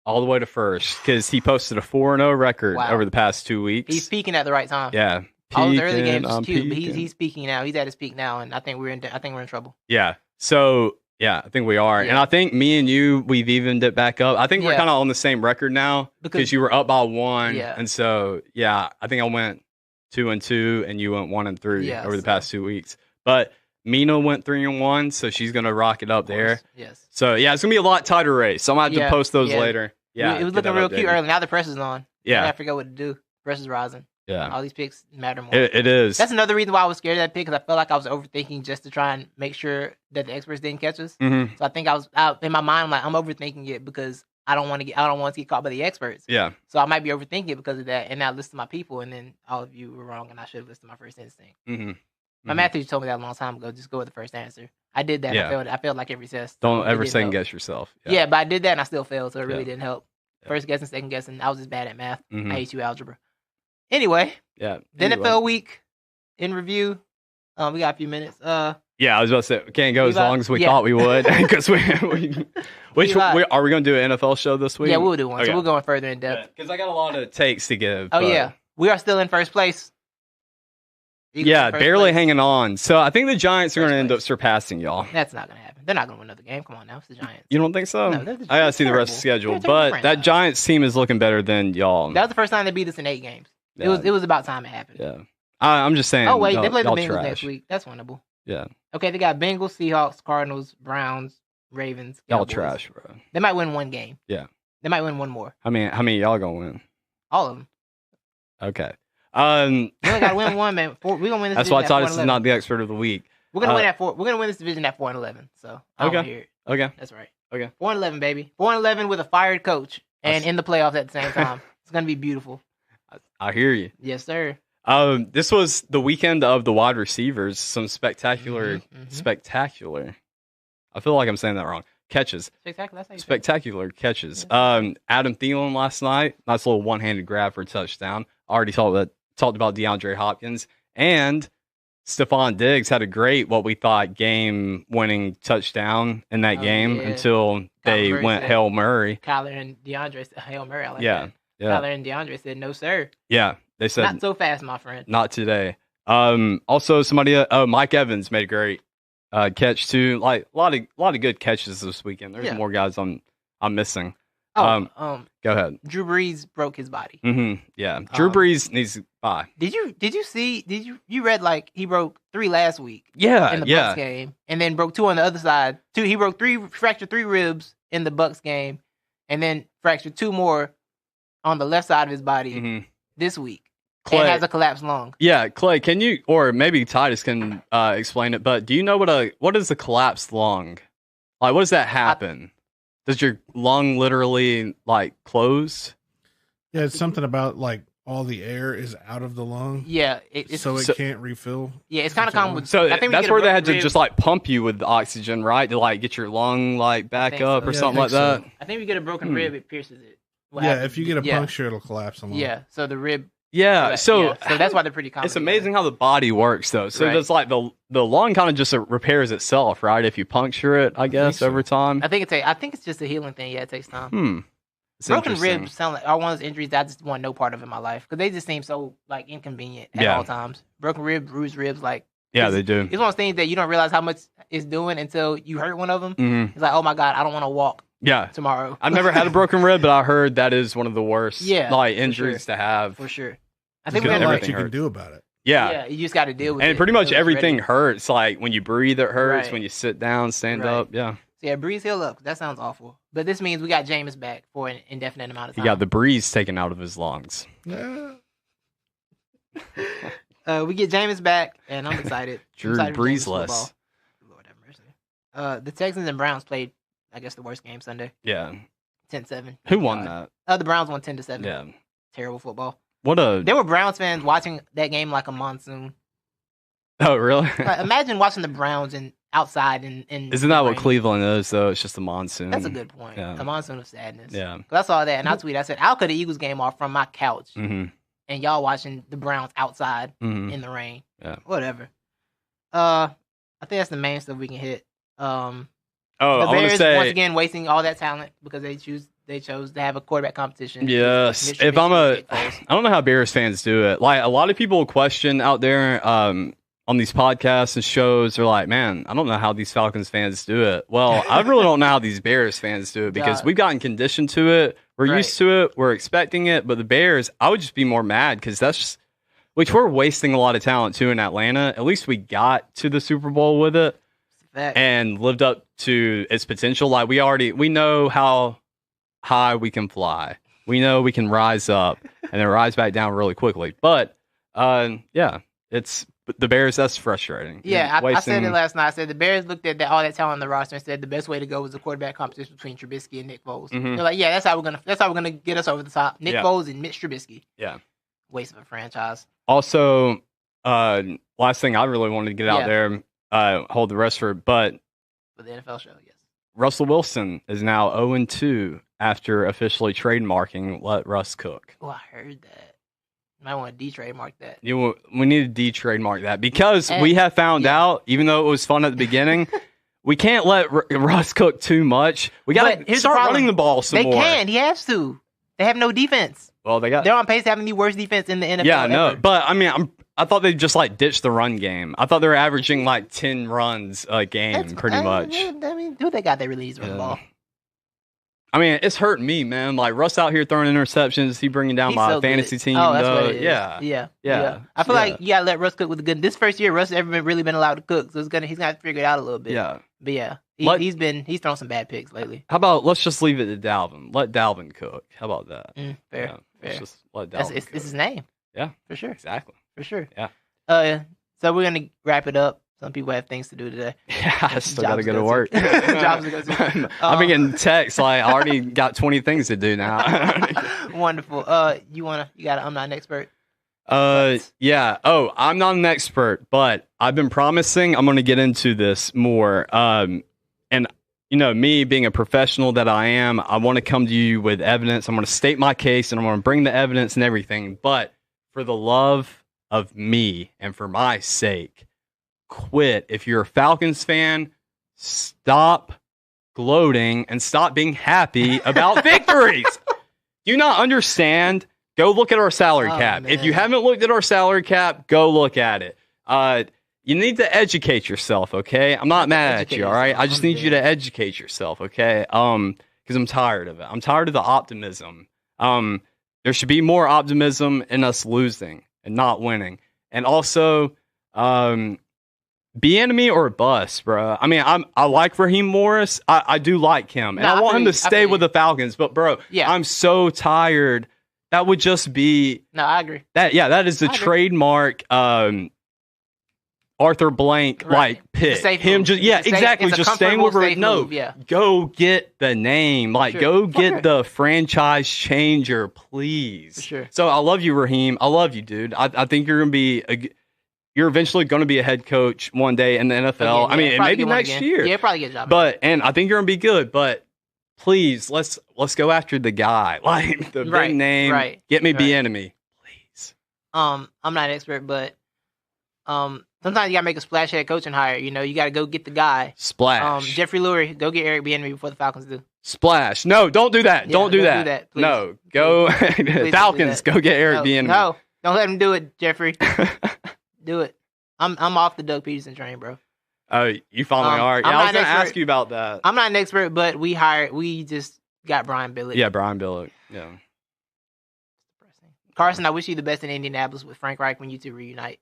all the way to first because he posted a 4-0 record over the past 2 weeks. He's peaking at the right time. Yeah. All those early games was cute, but he's peaking now. He's at his peak now, and I think we're in trouble. Yeah. So yeah, I think we are, and I think me and you we've evened it back up. I think we're kind of on the same record now because you were up by 1, and so I think I went 2-2, and you went 1-3 over the past 2 weeks. But Mina went 3-1, so she's gonna rock it up there. Yes. So yeah, it's gonna be a lot tighter race. So I'm gonna have to post those later. Yeah, it was looking real cute early. Now the press is on. Yeah, I forgot what to do. Press is rising. Yeah, all these picks matter more. It is. That's another reason why I was scared of that pick because I felt like I was overthinking just to try and make sure that the experts didn't catch us. Mm-hmm. So I think I was out in my mind. I'm overthinking it because I don't want to get caught by the experts. Yeah. So I might be overthinking it because of that, and now listen to my people, and then all of you were wrong, and I should have listened to my first instinct. Mm-hmm. My math teacher told me that a long time ago. Just go with the first answer. I did that. Yeah. I failed like every test. Don't ever second guess yourself. Yeah, but I did that, and I still failed, so it really didn't help. First guessing, second guessing. I was just bad at math. Mm-hmm. I hate you algebra. Anyway. Yeah. The NFL week in review. We got a few minutes. Yeah, I was about to say we can't go as long as we thought we would because are we going to do an NFL show this week? Yeah, we'll do one. Okay. So we're going further in depth because I got a lot of takes to give. Oh yeah, we are still in first place. Eagles barely hanging on. So I think the Giants are going to end up surpassing y'all. That's not going to happen. They're not going to win another game. Come on now, it's the Giants. You don't think so? No, I got to see the rest of the schedule, but that Giants team is looking better than y'all. That was the first time they beat us in 8 games. Yeah. It was about time it happened. Yeah. I'm just saying. Oh, wait. They play the Bengals next week. That's winnable. Yeah. Okay, they got Bengals, Seahawks, Cardinals, Browns, Ravens. Cowboys. Y'all trash, bro. They might win 1 game. Yeah. They might win 1 more. How many y'all gonna win? All of them. Okay. We only gotta win 1, man. We're gonna win this. That's why Titus is not the expert of the week. We're gonna win at 4. We're gonna win this division at 4-11. So I don't hear it. Okay. That's right. Okay. 4-11, baby. 4-11 with a fired coach and in the playoffs at the same time. It's gonna be beautiful. I hear you. Yes, sir. This was the weekend of the wide receivers. Some spectacular. I feel like I'm saying that wrong. Catches. Spectacular catches. Yeah. Adam Thielen last night. Nice little one-handed grab for a touchdown. Already talked about DeAndre Hopkins. And Stephon Diggs had a great, what we thought, game-winning touchdown in that game until they went Hail Murray. Kyler and DeAndre said Hail Murray. I like that. Yeah. Kyler and DeAndre said, no, sir. Yeah. They said, not so fast, my friend. Not today. Also, Mike Evans made a great catch too. Like a lot of good catches this weekend. There's more guys I'm missing. Go ahead. Drew Brees broke his body. Mm-hmm. Yeah, Drew Brees needs to bye. Did you see? You read like he broke 3 last week? Yeah, in the Bucs game, and then broke 2 on the other side. He fractured 3 ribs in the Bucs game, and then fractured 2 more on the left side of his body this week. Clay, and has a collapsed lung. Yeah, Clay, can you, or maybe Titus can explain it, but do you know what is a collapsed lung? Like, what does that happen? Does your lung literally, like, close? Yeah, it's something about, like, all the air is out of the lung. Yeah. It can't refill. Yeah, it's kind of common. So I think that's where they had to just, like, pump you with the oxygen, right? To, like, get your lung, like, back up or something like that? I think if you get a broken rib, it pierces it. If you get a puncture, it'll collapse the lung. Yeah, so the rib... Yeah, so that's why they're pretty common. It's amazing how the body works, though. So it's like the lung kind of just repairs itself, right? If you puncture it, I guess over time. I think it's just a healing thing. Yeah, it takes time. Broken ribs are one of those injuries that I just want no part of in my life because they just seem so like inconvenient at all times. Broken rib, bruised ribs, like they do. It's one of those things that you don't realize how much it's doing until you hurt one of them. Mm-hmm. It's like, oh my god, I don't want to walk. Yeah, tomorrow. I've never had a broken rib, but I heard that is one of the worst injuries to have. For sure. I think there's nothing you can do about it. Yeah, you just got to deal with it. And pretty much everything hurts. Like when you breathe, it hurts. When you sit down, stand up. Yeah. So yeah, breeze heal up. That sounds awful. But this means we got Jameis back for an indefinite amount of time. He got the breeze taken out of his lungs. Yeah. We get Jameis back, and I'm excited. Drew Breezeless. Lord have mercy. The Texans and Browns played, I guess, the worst game Sunday. Yeah. 10-7. Who won that? The Browns won 10-7. Yeah. Terrible football. There were Browns fans watching that game like a monsoon. Oh, really? Like, imagine watching the Browns in outside and Isn't that what Cleveland is, though? It's just a monsoon. That's a good point. Yeah. A monsoon of sadness. Yeah. 'Cause I saw that, and I tweeted, I said, I'll cut the Eagles game off from my couch, Mm-hmm. and y'all watching the Browns outside Mm-hmm. in the rain. Yeah. Whatever. I think that's the main stuff we can hit. The I want Bears, to say once again, wasting all that talent because they chose to have a quarterback competition. yes. Mitch If Trubisky, I don't know how Bears fans do it. Like a lot of people question out there on these podcasts and shows. They're like, man, I don't know how these Falcons fans do it. Well, I really don't know how these Bears fans do it because we've gotten conditioned to it. We're used to it. We're expecting it. But the Bears, I would just be more mad because that's just, which we're wasting a lot of talent too in Atlanta. At least we got to the Super Bowl with it and lived up to its potential. Like we know how high we can fly. We know we can rise up and then rise back down really quickly. But it's the Bears. That's frustrating. Yeah, I said it last night. I said the Bears looked at all that talent on the roster and said the best way to go was a quarterback competition between Trubisky and Nick Foles. Mm-hmm. They're like, yeah, that's how we're gonna get us over the top. Nick Foles and Mitch Trubisky. Yeah, waste of a franchise. Also, last thing I really wanted to get out there, hold the rest for the NFL show. Yes, Russell Wilson is now 0-2 after officially trademarking "Let Russ Cook." Oh, I heard that. Might want to de-trademark that. We need to de-trademark that because we have found out, even though it was fun at the beginning, we can't let Russ cook too much. We got to start running the ball some more. They can. He has to. They have no defense. Well, they're on pace to having the worst defense in the NFL. Yeah, no, but I mean, I thought they just like ditched the run game. I thought they were averaging like 10 runs a game, pretty much. I mean, who they got that really needs to run the ball? I mean, it's hurting me, man. Like Russ out here throwing interceptions. He bringing down my fantasy team. Oh, that's what it is. Yeah. I feel like you gotta let Russ cook with the good. This first year, Russ has never really been allowed to cook, so he's gonna have to figure it out a little bit. Yeah, but yeah, he's thrown some bad picks lately. How about let's just leave it to Dalvin? Let Dalvin cook. How about that? Fair. Yeah, let's just let Dalvin. It's his name. Yeah, for sure. Exactly. For sure. Yeah. So we're gonna wrap it up. Some people have things to do today. Yeah, I still got to go to work. Jobs to go to. I've been getting texts like I already got 20 things to do now. Wonderful. You got I'm not an expert. Yeah. Oh, I'm not an expert, but I've been promising I'm going to get into this more. And you know, me being a professional that I am, I want to come to you with evidence. I'm going to state my case and I'm going to bring the evidence and everything. But for the love of me and for my sake, quit. If you're a Falcons fan, stop gloating and stop being happy about victories. Do you not understand? Go look at our salary cap. Man. If you haven't looked at our salary cap, go look at it. You need to educate yourself, okay? I'm not mad at you, all right? I just need you to educate yourself, okay? Because I'm tired of it. I'm tired of the optimism. There should be more optimism in us losing and not winning. And also, be enemy or bust, bro. I mean, I like Raheem Morris. I do like him, and I want him to stay with the Falcons. But bro, I'm so tired. That would just be. No, I agree. That is the trademark. Arthur Blank like pick him just exactly just staying with her. No, go get the name, like go get the franchise changer, please. For sure. So I love you, Raheem. I love you, dude. I think you're gonna be you're eventually going to be a head coach one day in the NFL. I mean, maybe next year. Yeah, probably get a job. And I think you're going to be good. But please, let's go after the guy, like the big name. Right. Get me Bieniemy, please. I'm not an expert, but sometimes you got to make a splash head coaching hire. You know, you got to go get the guy. Splash. Jeffrey Lurie, go get Eric Bieniemy before the Falcons do. Splash. No, don't do that. Don't do that. No, go Falcons. Go get Eric Bieniemy. No, don't let him do it, Jeffrey. Do it. I'm off the Doug Peterson train, bro. Oh, you finally are. Yeah, I was going to ask you about that. I'm not an expert, but we just got Brian Billick. Yeah, Brian Billick. Yeah. Carson, I wish you the best in Indianapolis with Frank Reich when you two reunite.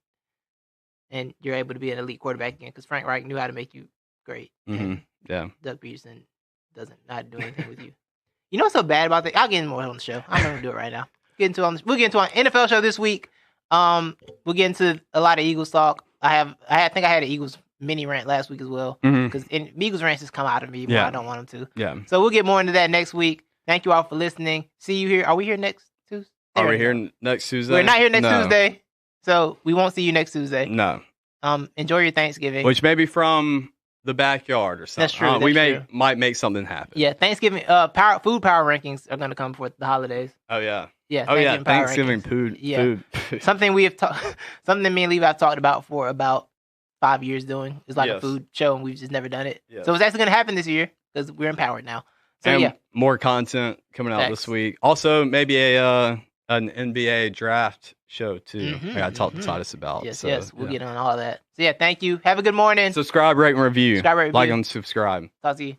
And you're able to be an elite quarterback again because Frank Reich knew how to make you great. Mm-hmm. Yeah. Doug Peterson doesn't know how to do anything with you. You know what's so bad about that? I'll get into more on the show. I'm not going to do it right now. We'll get into our NFL show this week. We'll get into a lot of Eagles talk. I think I had an Eagles mini rant last week as well because Eagles rants just come out of me, but I don't want them to. Yeah. So we'll get more into that next week. Thank you all for listening. See you here. Are we here next Tuesday? Are we here next Tuesday? We're not here next Tuesday, so we won't see you next Tuesday. No. Enjoy your Thanksgiving, which may be from the backyard or something. That's true. We that's true. might make something happen. Yeah, Thanksgiving food power rankings are going to come for the holidays. Oh yeah. Yeah. Oh yeah. Power Thanksgiving rankings. food. Something we have something me and Levi have talked about for about 5 years doing. It's like a food show, and we've just never done it. Yes. So it's actually going to happen this year because we're empowered now. So and yeah, more content coming out this week. Also, maybe an NBA draft show too. I got to talk to Titus about. Yes, we'll get on all of that. So yeah, thank you. Have a good morning. Subscribe, rate, and review. Subscribe, rate, like review. and subscribe. Talk to you.